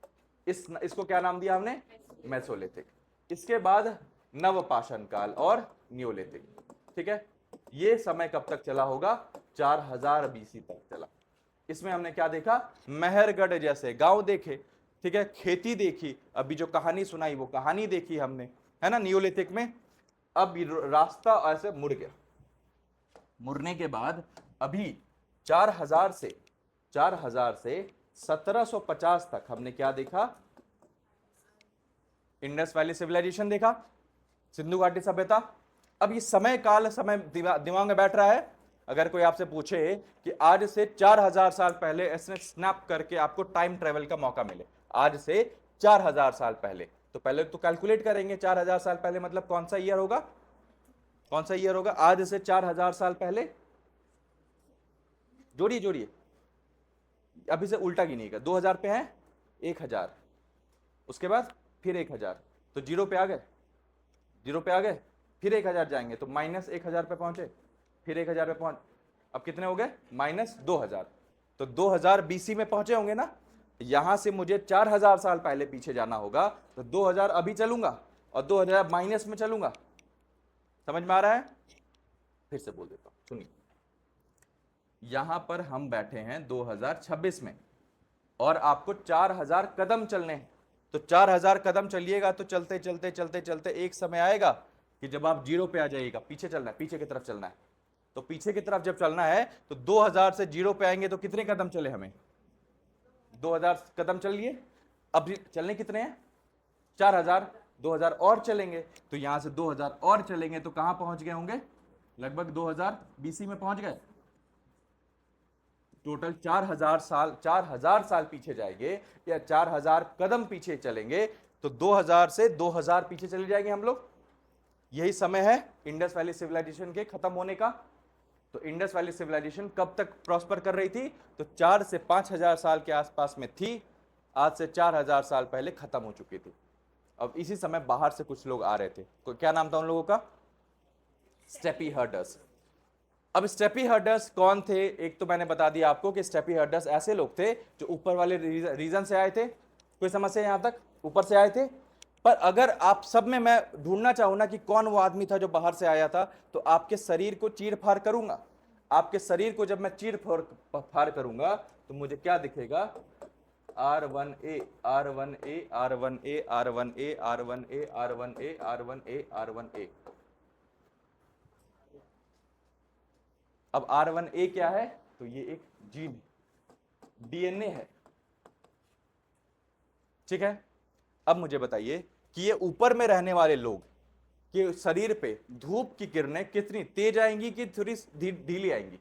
इसको क्या नाम दिया हमने, मेसोलिथिक। इसके बाद नवपाषाण काल और नियोलिथिक, ठीक है। ये समय कब तक चला होगा, 4000 बीसी तक चला। इसमें हमने क्या देखा, मेहरगढ़ जैसे गांव देखे, ठीक है, खेती देखी, अभी जो कहानी सुनाई वो कहानी देखी हमने, है ना, नियोलिथिक में। अब रास्ता ऐसे मुड़ गया, मुड़ने के बाद अभी 4000 से 1750 तक हमने क्या देखा, इंडस वैली सिविलाइजेशन देखा, सिंधु घाटी सभ्यता। अब ये समय काल, समय दिमाग में बैठ रहा है। अगर कोई आपसे पूछे कि आज से 4000 साल पहले ऐसे स्नैप करके आपको टाइम ट्रेवल का मौका मिले, आज से 4000 साल पहले, तो पहले तो कैलकुलेट करेंगे 4000 साल पहले मतलब कौन सा ईयर होगा, कौन सा ईयर होगा आज से 4000 साल पहले। जोड़िए जोड़िए, अभी से उल्टा गिनिएगा, 2000 पे है 1000, उसके बाद फिर 1000, तो जीरो पे आ गए, जीरो पे आ गए, फिर 1000 जाएंगे तो माइनस 1000 पे पहुंचे, फिर 1000 पे पहुंच, अब कितने हो गए, माइनस 2000। तो 2000 बीसी में पहुंचे होंगे ना। यहां से मुझे 4000 साल पहले पीछे जाना होगा, तो 2000 अभी चलूंगा और 2000 माइनस में चलूंगा। समझ में आ रहा है, फिर से बोल देता हूं। सुनिए, यहां पर हम बैठे हैं 2026 में और आपको 4000 कदम चलने हैं। तो 4000 कदम चलिएगा तो चलते चलते चलते चलते एक समय आएगा कि जब आप जीरो पे आ जाइएगा। पीछे चलना है, पीछे की तरफ चलना है। तो पीछे की तरफ जब चलना है तो 2000 से जीरो पे आएंगे तो कितने कदम चले हमें? 2000 कदम चल लिए। अब चलने कितने हैं? 4000। 2000 और चलेंगे तो यहां से 2000 और चलेंगे तो कहां पहुंच गए होंगे? लगभग 2000 बीसी में पहुंच गए। टोटल 4000 साल पीछे जाएंगे या 4000 कदम पीछे चलेंगे तो 2000 से 2000 पीछे चले जाएंगे हम लोग। यही समय है इंडस वैली सिविलाइजेशन के खत्म होने का। तो इंडस वैली सिविलाइजेशन कब तक प्रॉस्पर कर रही थी? तो 4 से 5000 साल के आसपास में थी। आज से 4000 साल पहले खत्म हो चुकी थी। अब इसी समय बाहर से कुछ लोग आ रहे थे। क्या नाम था उन लोगों का? Steppe herders. अब स्टेपी हर्डर्स कौन थे? एक तो मैंने बता दिया आपको कि स्टेपी हर्डर्स ऐसे लोग थे जो ऊपर वाले रीजन से आए थे। कोई समस्या यहां तक? ऊपर से आए थे। पर अगर आप सब में मैं ढूंढना चाहूं ना कि कौन वो आदमी था जो बाहर से आया था, तो आपके शरीर को चीर फाड़ करूंगा। आपके शरीर को जब मैं चीर फाड़ करूंगा तो मुझे क्या दिखेगा? R1A R1A R1A R1A R1A R1A R1A R1A। अब R1A क्या है? तो ये एक जीन, डीएनए है। ठीक है। अब मुझे बताइए कि ये ऊपर में रहने वाले लोग के शरीर पे धूप की किरणें कितनी तेज आएंगी कि थोड़ी ढीली आएंगी?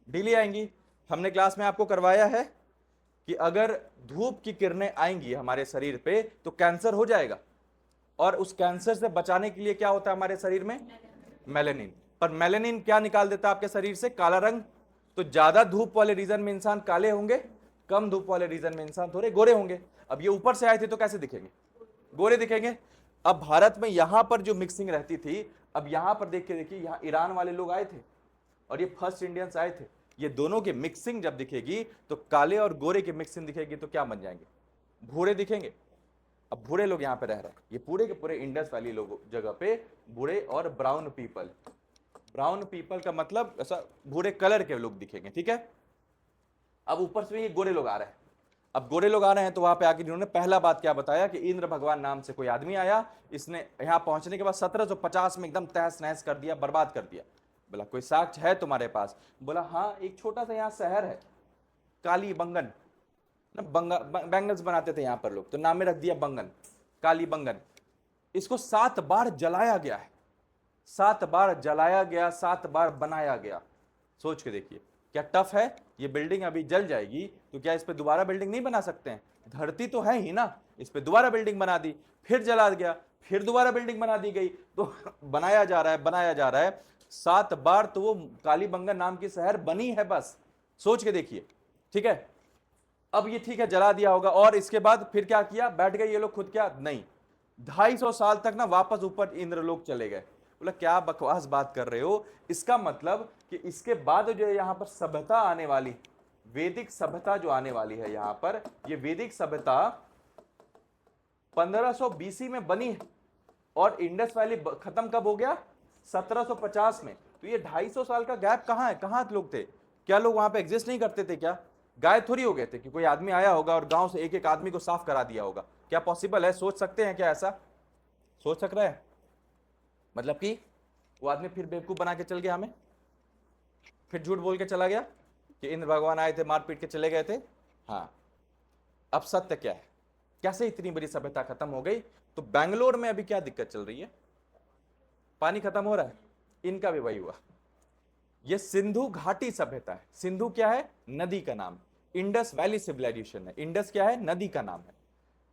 ढीली आएंगी। हमने क्लास में आपको करवाया है कि अगर धूप की किरणें आएंगी हमारे शरीर पे तो कैंसर हो जाएगा। और उस कैंसर से बचाने के लिए क्या होता है हमारे शरीर में? मेलेनिन। पर मेलेनिन क्या निकाल देता है आपके शरीर से? काला रंग। तो ज्यादा धूप वाले रीजन में इंसान काले होंगे, कम धूप वाले रीजन में इंसान थोड़े गोरे होंगे। अब ये ऊपर से आए थे तो कैसे दिखेंगे? गोरे दिखेंगे। अब भारत में यहां पर जो मिक्सिंग रहती थी, अब यहां पर देखिए यहां ईरान वाले लोग आए थे और ये फर्स्ट इंडियंस आए थे। ये दोनों की मिक्सिंग जब दिखेगी तो काले और गोरे की मिक्सिंग दिखेगी तो क्या बन जाएंगे? भूरे दिखेंगे। अब भूरे लोग यहां पे रह रहे हैं, ये पूरे के पूरे इंडस वैली लोग जगह पे भूरे और ब्राउन पीपल। ब्राउन पीपल का मतलब ऐसा भूरे कलर के लोग दिखेंगे। ठीक है। अब ऊपर से ये गोरे लोग आ रहे हैं। अब गोरे लोग आ रहे हैं तो वहां पे आके इन्होंने पहला बात क्या बताया कि इंद्र भगवान नाम से कोई आदमी आया, इसने यहां पहुंचने के बाद 1750 में एकदम तहस नहस कर दिया, बर्बाद कर दिया। बोला कोई साक्ष्य है तुम्हारे पास? बोला हाँ, एक छोटा सा यहाँ शहर है काली बंगन ना, बैंगल्स बनाते थे यहां पर लोग, तो नाम में रख दिया बंगन, काली बंगन। इसको 7 बार जलाया गया है। 7 बार जलाया गया, 7 बार बनाया गया। सोच के देखिए क्या टफ है। ये बिल्डिंग अभी जल जाएगी तो क्या इस पे दोबारा बिल्डिंग नहीं बना सकते हैं? धरती तो है ही ना, इस पे दोबारा बिल्डिंग बना दी, फिर जला गया, फिर दोबारा बिल्डिंग बना दी गई, तो बनाया जा रहा है, बनाया जा रहा है। 7 बार तो वो कालीबंगन नाम की शहर बनी है बस। सोच के देखिए। ठीक है। अब ये ठीक है जला दिया होगा और इसके बाद फिर क्या किया? बैठ गए ये लोग खुद? क्या नहीं, 250 साल तक ना वापस ऊपर इंद्रलोक चले गए। बोला क्या बकवास बात कर रहे हो? इसका मतलब कि इसके बाद जो यहां पर सभ्यता आने वाली, वैदिक सभ्यता जो आने वाली है यहां पर, ये वैदिक सभ्यता 1500 बीसी में बनी है और इंडस वैली खत्म कब हो गया? 1750 में। तो ये 250 साल का गैप कहां है? कहां लोग थे? क्या लोग वहां पे एग्जिस्ट नहीं करते थे? क्या गायब थोड़ी हो गए थे कि कोई आदमी आया होगा और गांव से एक एक आदमी को साफ करा दिया होगा? क्या पॉसिबल है? सोच सकते हैं क्या ऐसा? सोच सक रहे हैं? मतलब कि वो आदमी फिर बेवकूफ बना के चल गया हमें, फिर झूठ बोल के चला गया कि इंद्र भगवान आए थे, मार पीट के चले गए थे। हाँ, अब सत्य क्या है? कैसे इतनी बड़ी सभ्यता खत्म हो गई? तो बेंगलोर में अभी क्या दिक्कत चल रही है? पानी खत्म हो रहा है। इनका भी वही हुआ। ये सिंधु घाटी सभ्यता है। सिंधु क्या है? नदी का नाम। इंडस वैली सिविलाइजेशन है। इंडस क्या है? नदी का नाम है।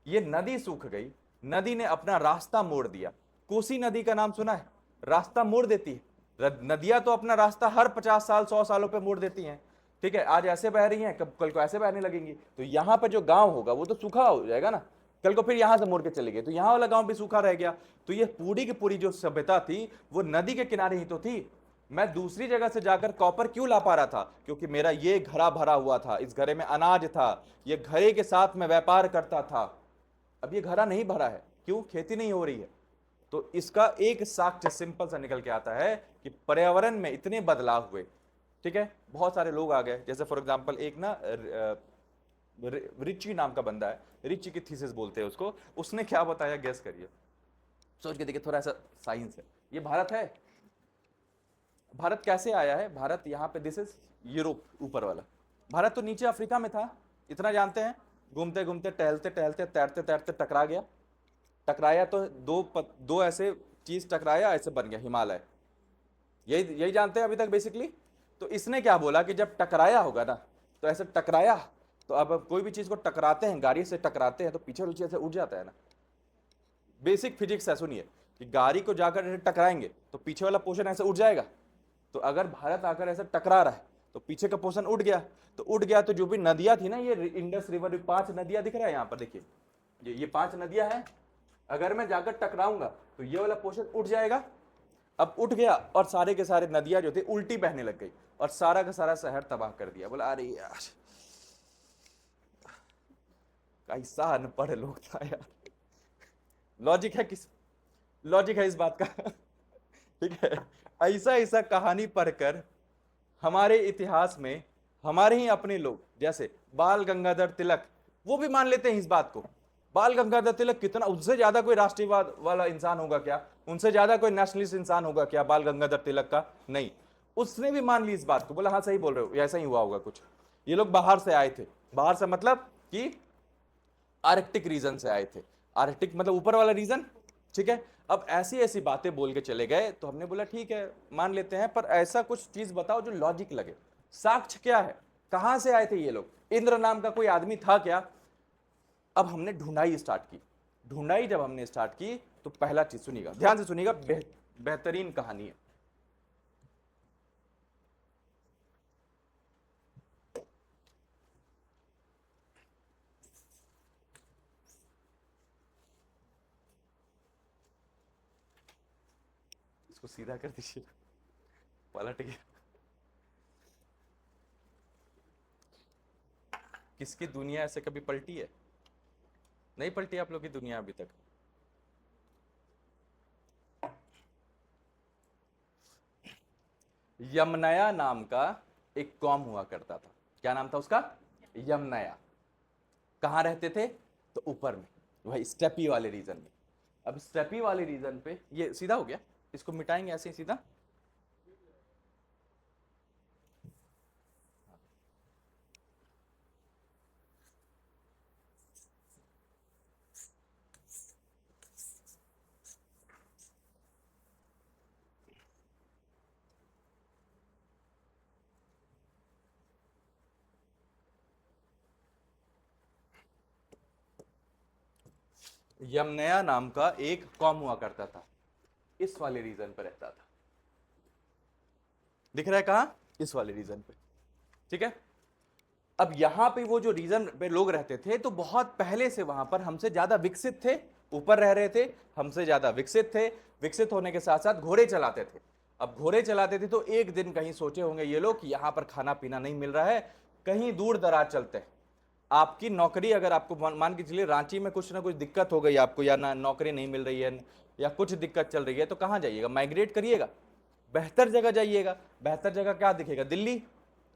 ये नदी सूख गई, नदी ने अपना रास्ता मोड़ दिया। कोसी नदी का नाम सुना है? रास्ता मोड़ देती है। नदियां तो अपना रास्ता हर 50 साल 100 सालों पे मोड़ देती हैं। ठीक है, आज ऐसे बह रही हैं, कल को ऐसे बहने लगेंगी। तो यहां पर जो गांव होगा वो तो सूखा हो जाएगा ना, कल को फिर यहां से मोड़ के चले गए तो यहां वाला गांव भी सूखा रह गया। तो ये पूरी की पूरी जो सभ्यता थी वो नदी के किनारे ही तो थी। मैं दूसरी जगह से जाकर कॉपर क्यों ला पा रहा था? क्योंकि मेरा ये घड़ा भरा हुआ था, इस घड़े में अनाज था, ये घड़े के साथ मैं व्यापार करता था। अब ये घड़ा नहीं भरा है। क्यों? खेती नहीं हो रही है। तो इसका एक साक्ष्य सिंपल सा निकल के आता है कि पर्यावरण में इतने बदलाव हुए, ठीक है, बहुत सारे लोग आ गए। जैसे फॉर एग्जांपल एक ना रिची नाम का बंदा है, रिची की थीसिस बोलते हैं उसको, उसने क्या बताया गैस करिए, सोच के देखिए, थोड़ा सा साइंस है। ये भारत है, भारत कैसे आया है, भारत यहाँ पे, दिस इज यूरोप ऊपर वाला, भारत तो नीचे अफ्रीका में था, इतना जानते हैं। घूमते घूमते टहलते टहलते तैरते तैरते टकरा गया, टकराया तो दो ऐसे चीज टकराया, ऐसे बन गया हिमालय। यही यही जानते हैं अभी तक बेसिकली। तो इसने क्या बोला कि जब टकराया होगा ना, तो ऐसे टकराया, तो अब कोई भी चीज को टकराते हैं, गाड़ी से टकराते हैं, तो पीछे वाली चीज ऐसे उड़ जाता है ना। बेसिक फिजिक्स है, सुनिए, कि गाड़ी को जाकर ऐसे टकराएंगे तो पीछे वाला पोर्शन ऐसे उड़ जाएगा। तो अगर भारत आकर ऐसे टकरा रहा है तो पीछे का पोर्शन उड़ गया, तो उड़ गया तो जो भी नदियां थी ना, ये इंडस रिवर, 5 नदियां दिख रहा है यहाँ पर, देखिए ये 5 नदियां हैं। अगर मैं जाकर टकराऊंगा तो ये वाला पोर्शन उठ जाएगा। अब उठ गया और सारे के सारे नदियां जो थे उल्टी बहने लग गई और सारा का सारा शहर तबाह कर दिया। बोला अरे यार, कैसा अनपढ़ लोग था यार। लॉजिक है, किस लॉजिक है इस बात का? ठीक है, ऐसा ऐसा कहानी पढ़कर हमारे इतिहास में हमारे ही अपने लोग, जैसे बाल गंगाधर तिलक, वो भी मान लेते हैं इस बात को। बाल गंगाधर तिलक कितना, उनसे ज्यादा कोई राष्ट्रीयवाद वाला इंसान होगा क्या? उनसे ज्यादा कोई नेशनलिस्ट इंसान होगा क्या बाल गंगाधर तिलक का? नहीं। उसने भी मान ली इस बात को, बोला हाँ सही बोल रहे हो, ऐसा ही हुआ होगा कुछ। ये लोग बाहर से आए थे, बाहर से मतलब कि आर्कटिक रीजन से आए थे। आर्कटिक मतलब ऊपर वाला रीजन, ठीक है। अब ऐसी ऐसी बातें बोल के चले गए, तो हमने बोला ठीक है मान लेते हैं, पर ऐसा कुछ चीज बताओ जो लॉजिक लगे। साक्ष्य क्या है, कहां से आए थे ये लोग? इंद्र नाम का कोई आदमी था क्या? अब हमने ढूंढाई स्टार्ट की। ढूंढाई जब हमने स्टार्ट की तो पहला चीज सुनिएगा, ध्यान से सुनिएगा, बेहतरीन कहानी है। इसको सीधा कर दीजिए, पलट गया। किसकी दुनिया ऐसे कभी पलटी है? नहीं पलटी आप लोग की दुनिया अभी तक। यमनया नाम का एक कौम हुआ करता था। क्या नाम था उसका? यमनया। कहां रहते थे? तो ऊपर में, वही स्टेपी वाले रीजन में। अब स्टेपी वाले रीजन पे, ये सीधा हो गया, इसको मिटाएंगे ऐसे ही सीधा। यमनया नाम का एक कौम हुआ करता था, इस वाले रीजन पे रहता था। दिख रहा है कहां? इस वाले रीजन पे, ठीक है। अब यहां पे वो जो रीजन पे लोग रहते थे, तो बहुत पहले से वहां पर हमसे ज्यादा विकसित थे, ऊपर रह रहे थे, हमसे ज्यादा विकसित थे। विकसित होने के साथ साथ घोड़े चलाते थे। अब घोड़े चलाते थे तो एक दिन कहीं सोचे होंगे ये लोग कि यहां पर खाना पीना नहीं मिल रहा है, कहीं दूर दराज चलते हैं। आपकी नौकरी, अगर आपको मान के चलिए रांची में कुछ ना कुछ दिक्कत हो गई आपको, या ना नौकरी नहीं मिल रही है, या कुछ दिक्कत चल रही है, तो कहां जाइएगा? माइग्रेट करिएगा, बेहतर जगह जाइएगा। बेहतर जगह क्या दिखेगा? दिल्ली।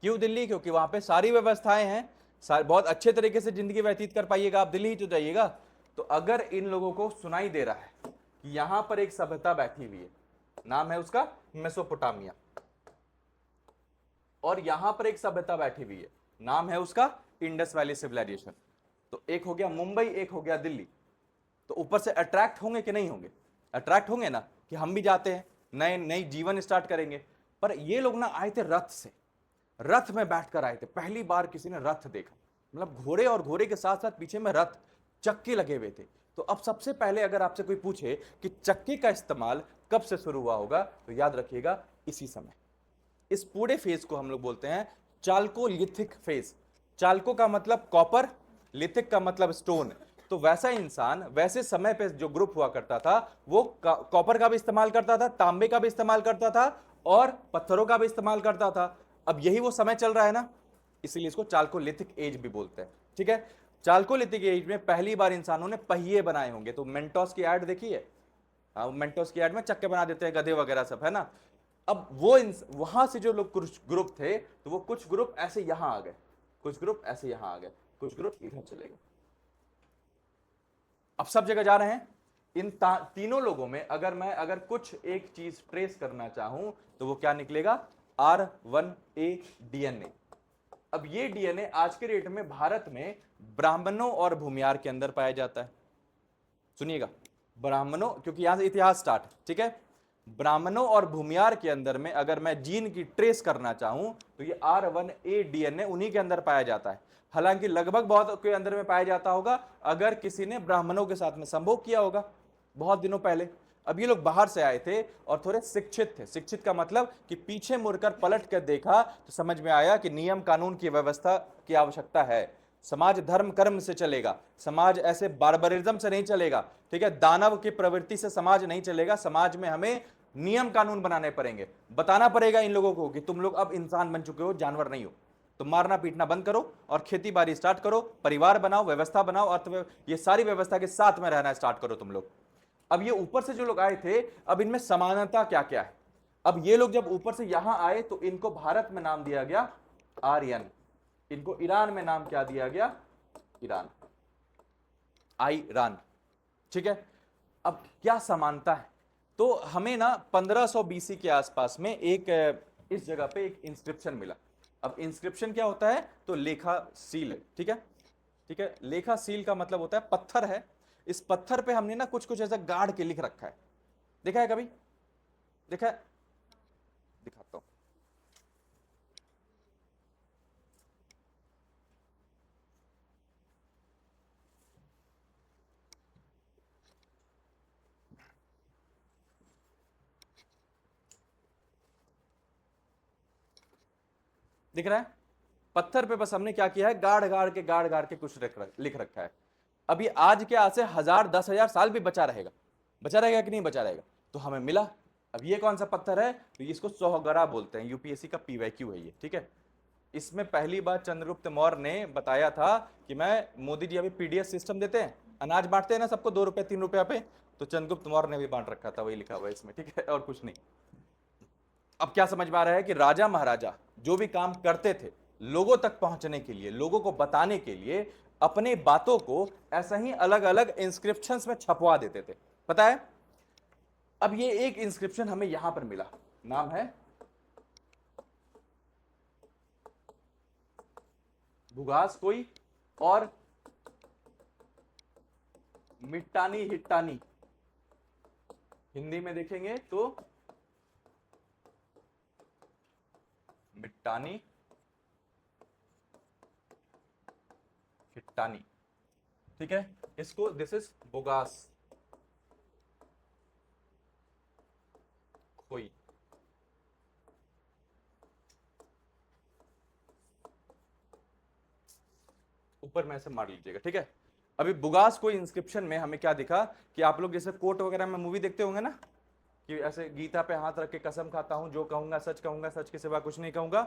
क्यों दिल्ली? क्योंकि वहां पे सारी व्यवस्थाएं हैं, बहुत अच्छे तरीके से जिंदगी व्यतीत कर पाइएगा, आप दिल्ली ही तो जाइएगा। तो अगर इन लोगों को सुनाई दे रहा है कि यहां पर एक सभ्यता बैठी हुई है, नाम है उसका मेसोपोटामिया, और यहां पर एक सभ्यता बैठी हुई है, नाम है उसका इंडस वैली सिविलाइजेशन, तो एक हो गया मुंबई, एक हो गया दिल्ली। तो ऊपर से अट्रैक्ट होंगे कि नहीं होंगे? अट्रैक्ट होंगे ना, कि हम भी जाते हैं, नए नई जीवन स्टार्ट करेंगे। पर ये लोग ना आए थे रथ से, रथ में बैठकर आए थे। पहली बार किसी ने रथ देखा, मतलब घोड़े, और घोड़े के साथ साथ पीछे में रथ, चक्के लगे हुए थे। तो अब सबसे पहले अगर आपसे कोई पूछे कि चक्के का इस्तेमाल कब से शुरू हुआ होगा, तो याद रखिएगा इसी समय। इस पूरे फेज को हम लोग बोलते हैं चाल्कोलिथिक फेज। चाल्को का मतलब कॉपर, लिथिक का मतलब स्टोन। तो वैसा इंसान वैसे समय पे जो ग्रुप हुआ करता था, वो कॉपर का भी इस्तेमाल करता था, तांबे का भी इस्तेमाल करता था, और पत्थरों का भी इस्तेमाल करता था। अब यही वो समय चल रहा है ना, इसीलिए इसको चाल्कोलिथिक एज भी बोलते हैं, ठीक है। चाल्कोलिथिक एज में पहली बार इंसानों ने पहिए बनाए होंगे। तो मेंटोस की ऐड देखी है, मेंटोस की ऐड में चक्के बना देते हैं गधे वगैरह सब, है ना। अब वो वहां से जो लोग कुछ ग्रुप थे, तो वो कुछ ग्रुप ऐसे यहां आ गए, कुछ ग्रुप ऐसे यहां आ गए, कुछ ग्रुप इधर चले गए। अब सब जगह जा रहे हैं। इन तीनों लोगों में अगर कुछ एक चीज ट्रेस करना चाहूं तो वो क्या निकलेगा, R1A डीएनए। अब ये डीएनए आज के डेट में भारत में ब्राह्मणों और भूमियार के अंदर पाया जाता है। सुनिएगा, ब्राह्मणों, क्योंकि यहां से इतिहास स्टार्ट, ठीक है। ब्राह्मणों और भूमियार के अंदर में अगर मैं जीन की ट्रेस करना चाहूं तो ये R1A डीएनए उन्हीं के अंदर पाया जाता है। हालांकि लगभग बहुत के अंदर में पाया जाता होगा अगर किसी ने ब्राह्मणों के साथ में संभोग किया होगा बहुत दिनों पहले। अब ये लोग बाहर से आए थे और थोड़े शिक्षित थे। शिक्षित का मतलब कि पीछे मुड़कर पलट कर देखा तो समझ में आया कि नियम कानून की व्यवस्था की आवश्यकता है। समाज धर्म कर्म से चलेगा, समाज ऐसे बार्बरिज्म से नहीं चलेगा, ठीक है। दानव की प्रवृत्ति से समाज नहीं चलेगा। समाज में हमें नियम कानून बनाने पड़ेंगे। बताना पड़ेगा इन लोगों को कि तुम लोग अब इंसान बन चुके हो, जानवर नहीं हो। तुम मारना पीटना बंद करो और खेती बाड़ी स्टार्ट करो, परिवार बनाओ, व्यवस्था बनाओ, ये सारी व्यवस्था के साथ में रहना स्टार्ट करो तुम लोग। अब ये ऊपर से जो लोग आए थे, अब इनमें समानता क्या क्या है। अब ये लोग जब ऊपर से यहां आए तो इनको भारत में नाम दिया गया आर्यन, इनको ईरान में नाम क्या दिया गया, ईरान, ईरान, ठीक है। अब क्या समानता है, तो हमें ना 1500 बीसी के आसपास में एक इस जगह पे एक इंस्क्रिप्शन मिला। अब इंस्क्रिप्शन क्या होता है, तो लेखा सील, ठीक है, ठीक है। लेखा सील का मतलब होता है पत्थर है, इस पत्थर पे हमने ना कुछ कुछ ऐसा गाड़ के लिख रखा है। देखा है कभी, देखा है, दिखाता हूं। दिख रहा है, पत्थर पे बस हमने क्या किया है, गाड़ गाड़ के कुछ लिख रखा है। अब ये आज के आज से 1000 10,000 साल भी बचा रहेगा कि नहीं बचा रहेगा, तो हमें मिला। अब ये कौन सा पत्थर है, तो इसको सोहगरा बोलते हैं, यूपीएससी का पीवाईक्यू है ये, ठीक है। इसमें पहली बार चंद्रगुप्त मौर्य ने बताया था कि मैं, मोदी जी अभी पीडीएस सिस्टम देते हैं, अनाज बांटते हैं ना सबको 2 रुपए 3 रुपया पे, तो चंद्रगुप्त मौर्य ने भी बांट रखा था, वही लिखा हुआ है इसमें, ठीक है, और कुछ नहीं। अब क्या समझ में आ रहा है कि राजा महाराजा जो भी काम करते थे लोगों तक पहुंचने के लिए, लोगों को बताने के लिए, अपने बातों को ऐसा ही अलग अलग इंस्क्रिप्शंस में छपवा देते थे, पता है। अब ये एक इंस्क्रिप्शन हमें यहां पर मिला, नाम है भुगास कोई और मिट्टानी हिट्टानी, हिंदी में देखेंगे तो मिट्टानी हिट्टानी, ठीक है। इसको दिस इज बुगास कोई, ऊपर में ऐसे मार लीजिएगा, ठीक है। अभी बुगास कोई इंस्क्रिप्शन में हमें क्या दिखा कि आप लोग जैसे कोर्ट वगैरह में मूवी देखते होंगे ना, कि ऐसे गीता पे हाथ रख के कसम खाता हूं, जो कहूंगा सच के सिवा कुछ नहीं कहूंगा।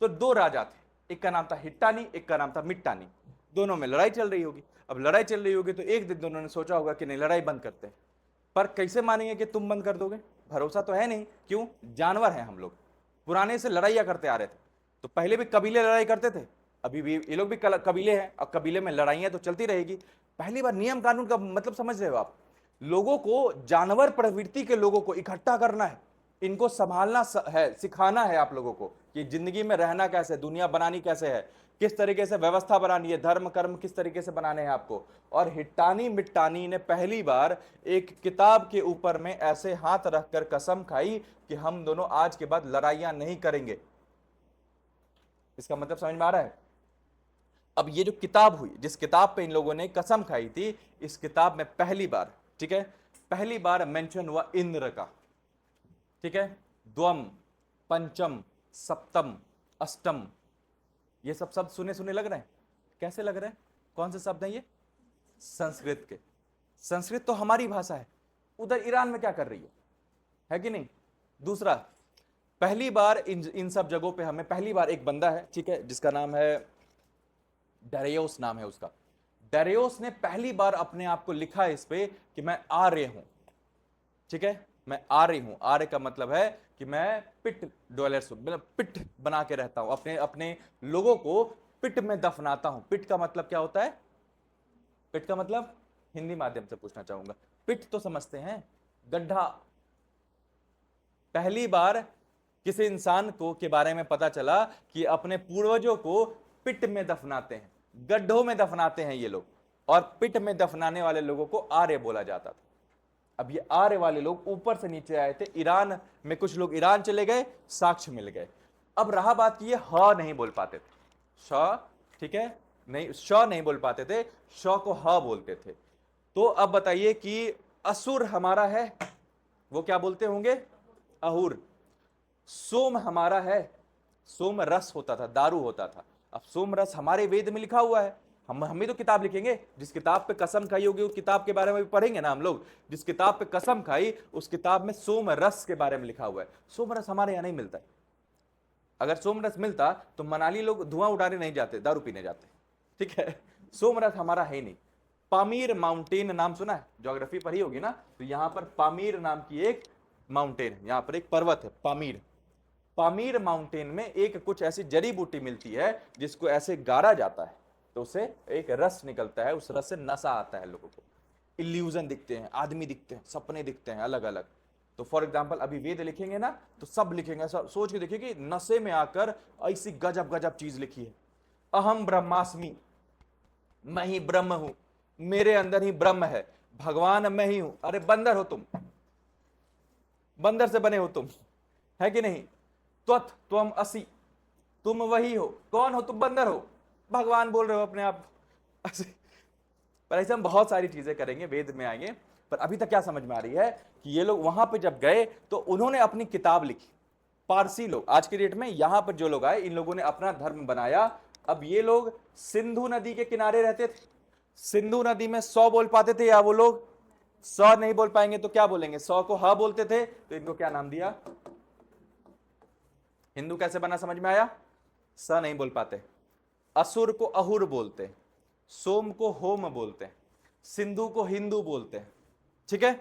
तो 2 राजा थे, एक का नाम था हिट्टानी, एक का नाम था मिट्टानी। दोनों में लड़ाई चल रही होगी। अब लड़ाई चल रही होगी तो एक दिन दोनों ने सोचा होगा कि नहीं, लड़ाई बंद करते हैं। पर कैसे मानेंगे कि तुम बंद कर दोगे, भरोसा तो है नहीं, क्यों, जानवर हैं हम लोग, पुराने से लड़ाइयां करते आ रहे थे। तो पहले भी कबीले लड़ाई करते थे, अभी भी ये लोग भी कबीले हैं, और कबीले में लड़ाइयां तो चलती रहेगी। पहली बार नियम कानून का मतलब समझ रहे हो आप, लोगों को, जानवर प्रवृत्ति के लोगों को इकट्ठा करना है, इनको संभालना है, सिखाना है आप लोगों को कि जिंदगी में रहना कैसे, दुनिया बनानी कैसे है, किस तरीके से व्यवस्था बनानी है, धर्म कर्म किस तरीके से बनाने हैं आपको। और हिट्टानी मिट्टानी ने पहली बार एक किताब के ऊपर में ऐसे हाथ रखकर कसम खाई कि हम दोनों आज के बाद लड़ाइयां नहीं करेंगे। इसका मतलब समझ में आ रहा है। अब ये जो किताब हुई, जिस किताब पे इन लोगों ने कसम खाई थी, इस किताब में पहली बार, ठीक है, पहली बार मेंशन हुआ इंद्र का, ठीक है। द्वम, पंचम, सप्तम, अष्टम, ये सब शब्द सुने सुने लग रहे हैं, कैसे लग रहे हैं, कौन से शब्द हैं ये, संस्कृत के। संस्कृत तो हमारी भाषा है, उधर ईरान में क्या कर रही है कि नहीं। दूसरा, पहली बार इन सब जगहों पे हमें पहली बार एक बंदा है, ठीक है, जिसका नाम है डेरियोस, नाम है उसका। डेरियोस ने पहली बार अपने आप को लिखा इस पे कि मैं आर्य हूं, ठीक है, मैं आर्य हूं। आर्य का मतलब है कि मैं पिट डॉलर्स, मतलब पिट बना के रहता हूं, अपने अपने लोगों को पिट में दफनाता हूं। पिट का मतलब क्या होता है? पिट का मतलब हिंदी माध्यम से पूछना चाहूंगा। पिट तो समझते हैं, गड्ढा। पहली बार किसी इंसान को के बारे में पता चला कि अपने पूर्वजों को पिट में दफनाते हैं, गड्ढों में दफनाते हैं ये लोग, और पिट में दफनाने वाले लोगों को आर्य बोला जाता था। अब ये आर्य वाले लोग ऊपर से नीचे आए थे, ईरान में कुछ लोग ईरान चले गए, साक्ष्य मिल गए। अब रहा बात की ये ह नहीं बोल पाते थे, श, ठीक है, नहीं, श नहीं बोल पाते थे, श को ह बोलते थे। तो अब बताइए कि असुर हमारा है, वो क्या बोलते होंगे? अहुर। सोम हमारा है, सोम रस होता था, दारू होता था। अब सोम रस हमारे वेद में लिखा हुआ है, हम भी तो किताब लिखेंगे। जिस किताब पे कसम खाई होगी उस किताब के बारे में भी पढ़ेंगे ना हम लोग। जिस किताब पे कसम खाई उस किताब में सोम रस के बारे में लिखा हुआ है। सोम रस हमारे यहाँ नहीं मिलता है। अगर सोम रस मिलता तो मनाली लोग धुआं उड़ाने नहीं जाते, दारू पीने जाते, ठीक है। सोम रस हमारा है ही नहीं। पामीर माउंटेन नाम सुना है? ज्योग्राफी पढ़ी होगी ना, तो यहां पर पामीर नाम की एक माउंटेन है, यहां पर एक पर्वत है पामीर। पामीर माउंटेन में एक कुछ ऐसी जड़ी बूटी मिलती है जिसको ऐसे गाड़ा जाता है तो उसे एक रस निकलता है, उस रस से नशा आता है, लोगों को इल्यूजन दिखते हैं, आदमी दिखते हैं, सपने दिखते हैं अलग अलग। तो फॉर एग्जाम्पल अभी वेद लिखेंगे ना तो सब लिखेंगे, ऐसा सोच के देखिए कि नशे में आकर ऐसी गजब गजब चीज लिखी है। अहम ब्रह्मास्मि, मैं ही ब्रह्म हूं, मेरे अंदर ही ब्रह्म है, भगवान मैं ही हूं। अरे बंदर हो तुम, बंदर से बने हो तुम, है कि नहीं? त्वत त्वम असि, तुम वही हो। कौन हो तुम? बंदर हो, भगवान बोल रहे हो अपने आप। पर ऐसे हम बहुत सारी चीजें करेंगे, वेद में आएंगे। पर अभी तक क्या समझ में आ रही है कि ये लोग वहां पे जब गए तो उन्होंने अपनी किताब लिखी। पारसी लोग आज के डेट में यहां पर जो लोग आए, इन लोगों ने अपना धर्म बनाया। अब ये लोग सिंधु नदी के किनारे रहते थे। सिंधु नदी में 100 बोल पाते थे, या वो लोग 100 नहीं बोल पाएंगे तो क्या बोलेंगे? 100 को ह बोलते थे, तो इनको क्या नाम दिया? हिंदू कैसे बना समझ में आया? स नहीं बोल पाते। असुर को अहुर बोलते, सोम को होम बोलते, सिंधु को हिंदू बोलते हैं, ठीक है।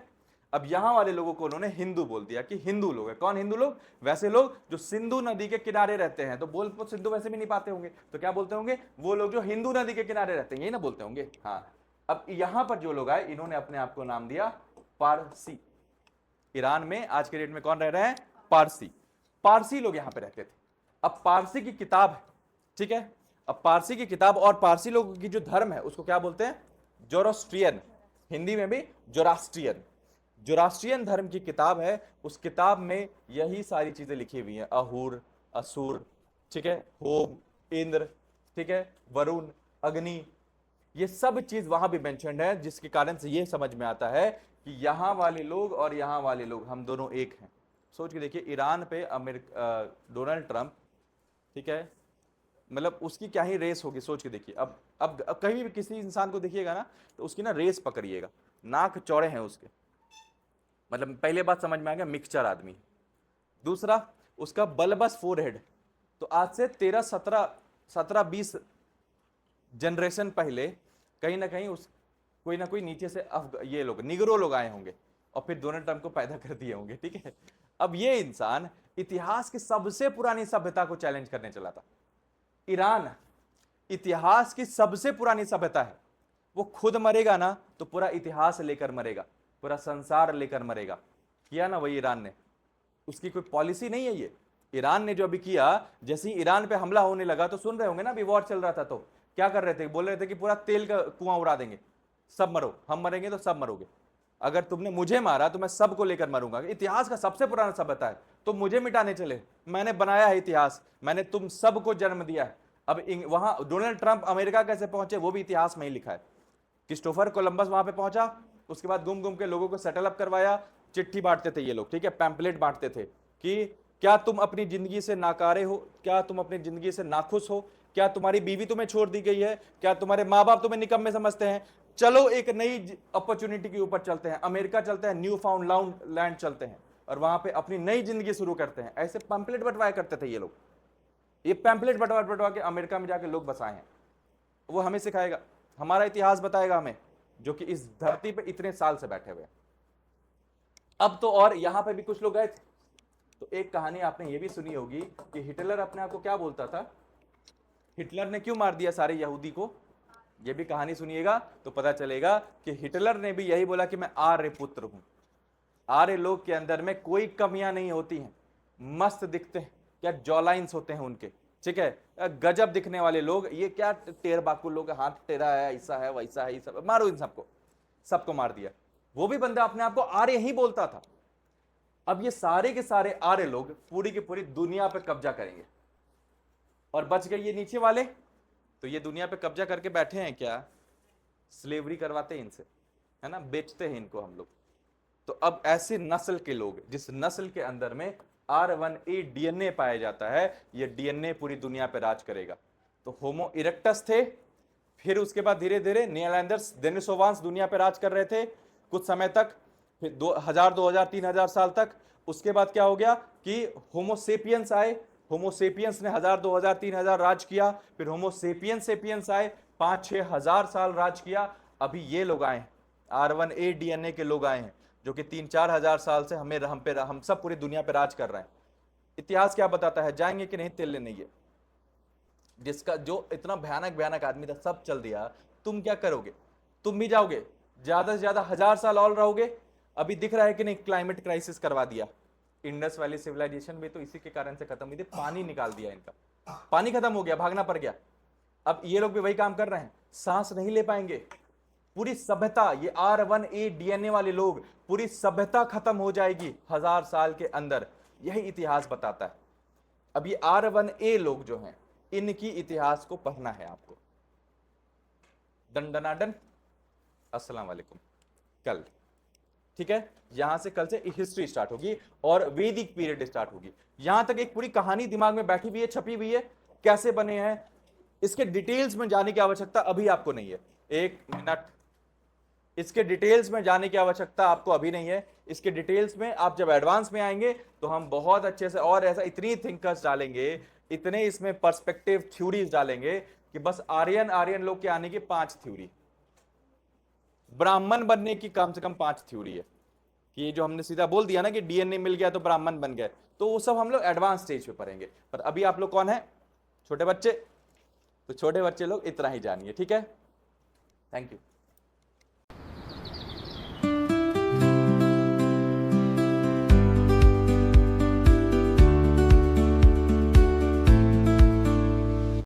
अब यहां वाले लोगों को उन्होंने हिंदू बोल दिया कि हिंदू लोग है। कौन हिंदू लोग? वैसे लोग जो सिंधु नदी के किनारे रहते हैं। तो बोल तो सिंधु वैसे भी नहीं पाते होंगे, तो क्या बोलते होंगे? वो लोग जो हिंदू नदी के किनारे रहते हैं, यही ना बोलते होंगे। हाँ, अब यहां पर जो लोग आए इन्होंने अपने आप को नाम दिया पारसी। ईरान में आज के डेट में कौन रह रहे हैं? पारसी। पारसी लोग यहां पे रहते थे। अब पारसी की किताब है, ठीक है। अब पारसी की किताब और पारसी लोगों की जो धर्म है उसको क्या बोलते हैं? जोरोस्ट्रियन, हिंदी में भी जोरास्ट्रियन। जोरास्ट्रियन धर्म की किताब है। उस किताब में यही सारी चीजें लिखी हुई हैं, अहुर, असुर, ठीक है, होम, इंद्र, ठीक है, वरुण, अग्नि, ये सब चीज वहां भी मेंशन्ड है। जिसके कारण से ये समझ में आता है कि यहां वाले लोग और यहां वाले लोग हम दोनों एक हैं। सोच के देखिए, ईरान पे डोनाल्ड ट्रंप, ठीक है, मतलब उसकी क्या ही रेस होगी, सोच के देखिए। अब कहीं भी किसी इंसान को देखिएगा ना तो उसकी ना रेस पकड़िएगा, नाक चौड़े हैं उसके, मतलब पहले बात समझ में आ गया, मिक्सचर आदमी। दूसरा, उसका बलबस फोरहेड। तो आज से 13 17 17 20 जनरेशन पहले कहीं ना कहीं उस कोई ना कोई नीचे से ये लोग निगरो लोग आए होंगे और फिर डोनाल्ड ट्रंप को पैदा कर दिए होंगे, ठीक है। अब ये इंसान इतिहास की सबसे पुरानी सभ्यता को चैलेंज करने चला था। ईरान इतिहास की सबसे पुरानी सभ्यता है। वो खुद मरेगा ना तो पूरा इतिहास लेकर मरेगा, पूरा संसार लेकर मरेगा। किया ना वही ईरान ने। उसकी कोई पॉलिसी नहीं है ये। ईरान ने जो अभी किया, जैसे ही ईरान पे हमला होने लगा तो सुन रहे होंगे ना, अभी वॉर चल रहा था तो क्या कर रहे थे? बोल रहे थे कि पूरा तेल का कुआं उड़ा देंगे, सब मरो, हम मरेंगे तो सब मरोगे। अगर तुमने मुझे मारा तो मैं सबको लेकर मरूंगा। इतिहास का सबसे पुराना सभ्यता है तो मुझे मिटाने चले? मैंने बनाया है इतिहास, मैंने तुम सबको जन्म दिया है। अब वहां डोनाल्ड ट्रंप अमेरिका कैसे पहुंचे वो भी इतिहास में ही लिखा है। क्रिस्टोफर कोलंबस वहां पे पहुंचा, उसके बाद घूम घूम के लोगों को सेटल अप करवाया। चिट्ठी बांटते थे ये लोग, ठीक है, पैम्पलेट बांटते थे कि क्या तुम अपनी जिंदगी से नाकारे हो, क्या तुम अपनी जिंदगी से नाखुश हो, क्या तुम्हारी बीवी तुम्हें छोड़ दी गई है, क्या तुम्हारे माँ बाप तुम्हें निकम्मे समझते हैं, चलो एक नई अपॉर्चुनिटी के ऊपर चलते हैं, अमेरिका चलते हैं, न्यू फाउंड लैंड चलते हैं और वहां पे अपनी नई जिंदगी शुरू करते हैं। ऐसे पैम्पलेट बंटवाया करते थे ये लोग। ये पैम्पलेट बंटवा बंटवा के अमेरिका में जाके लोग बसाए हैं। वो हमें सिखाएगा, हमारा इतिहास बताएगा हमें, जो कि इस धरती पे इतने साल से बैठे हुए हैं। अब तो और यहां पे भी कुछ लोग गए थे। तो एक कहानी आपने ये भी सुनी होगी कि हिटलर अपने आप को क्या बोलता था, हिटलर ने क्यों मार दिया सारे यहूदी को, ये भी कहानी सुनिएगा तो पता चलेगा कि हिटलर ने भी यही बोला कि मैं आर्य पुत्र हूं। आर्य लोग के अंदर में कोई कमियां नहीं होती हैं, मस्त दिखते हैं, क्या जॉलाइंस होते हैं उनके, ठीक है, गजब दिखने वाले लोग, ये क्या टेर बाकू लोग, हाथ टेरा है, ऐसा है वैसा है, सब मारो इन सबको, सबको मार दिया। वो भी बंदा अपने आप को आर्य ही बोलता था। अब ये सारे के सारे आर्य लोग पूरी की पूरी दुनिया पे कब्जा करेंगे, और बच गए ये नीचे वाले। तो ये दुनिया पे कब्जा करके बैठे हैं क्या, स्लेवरी करवाते हैं इनसे, है ना, बेचते हैं इनको हम लोग। तो अब ऐसे नस्ल के लोग, जिस नस्ल के अंदर में R1A डीएनए पाया जाता है, ये डीएनए पूरी दुनिया पे राज करेगा। तो होमो इरेक्टस थे, फिर उसके बाद धीरे धीरे नियरलैंडर्स, डेनिसोवांस दुनिया पे राज कर रहे थे कुछ समय तक, फिर 2000 2000 3000 साल तक। उसके बाद क्या हो गया कि होमोसेपियंस आए, होमोसेपियंस ने 1000 2000 3000 राज किया, फिर होमोसेपियंस सेपियंस आए, 5-6 हजार साल राज किया। अभी ये लोग आए, R1A डीएनए के लोग आए हैं, जो कि 3-4 हजार साल से हम सब पूरी दुनिया पे राज कर रहे हैं। इतिहास क्या बताता है, जाएंगे कि नहीं तेल लेने, ये जिसका जो इतना भयानक भयानक आदमी था सब चल दिया, तुम क्या करोगे, तुम भी जाओगे, ज्यादा से ज्यादा 1000 साल और रहोगे। अभी दिख रहा है कि नहीं, क्लाइमेट क्राइसिस करवा दिया। इंडस वैली सिविलाइजेशन भी तो इसी के कारण से खत्म हुई थी, पानी निकाल दिया इनका, पानी खत्म हो गया, भागना पड़ गया। अब ये लोग भी वही काम कर रहे हैं, सांस नहीं ले पाएंगे, पूरी सभ्यता, ये R1A डीएनए वाले लोग, पूरी सभ्यता खत्म हो जाएगी 1000 साल के अंदर, यही इतिहास बताता है। अब ये R1A लोग जो हैं, इनकी इतिहास को पढ़ना है आपको। दंडनाडन, अस्सलाम वालेकुम। कल, ठीक है, यहां से कल से हिस्ट्री स्टार्ट होगी और वैदिक पीरियड स्टार्ट होगी। यहां तक एक पूरी कहानी दिमाग में बैठी हुई है, छपी हुई है, कैसे बने हैं, इसके डिटेल्स में जाने की आवश्यकता अभी आपको नहीं है। एक मिनट, इसके डिटेल्स में जाने की आवश्यकता आपको अभी नहीं है। इसके डिटेल्स में आप जब एडवांस में आएंगे तो हम बहुत अच्छे से, और ऐसा इतनी थिंकर्स डालेंगे, इतने इसमें पर्सपेक्टिव थ्योरीज डालेंगे कि बस आर्यन लोग के आने की 5 थ्योरी, ब्राह्मण बनने की कम से कम 5 थ्योरी है। कि ये जो हमने सीधा बोल दिया ना कि डीएनए मिल गया तो ब्राह्मण बन गए, तो वो सब हम लोग एडवांस स्टेज पे पढ़ेंगे। पर अभी आप लोग कौन है, छोटे बच्चे, तो छोटे बच्चे लोग इतना ही जानिए, ठीक है। Thank you.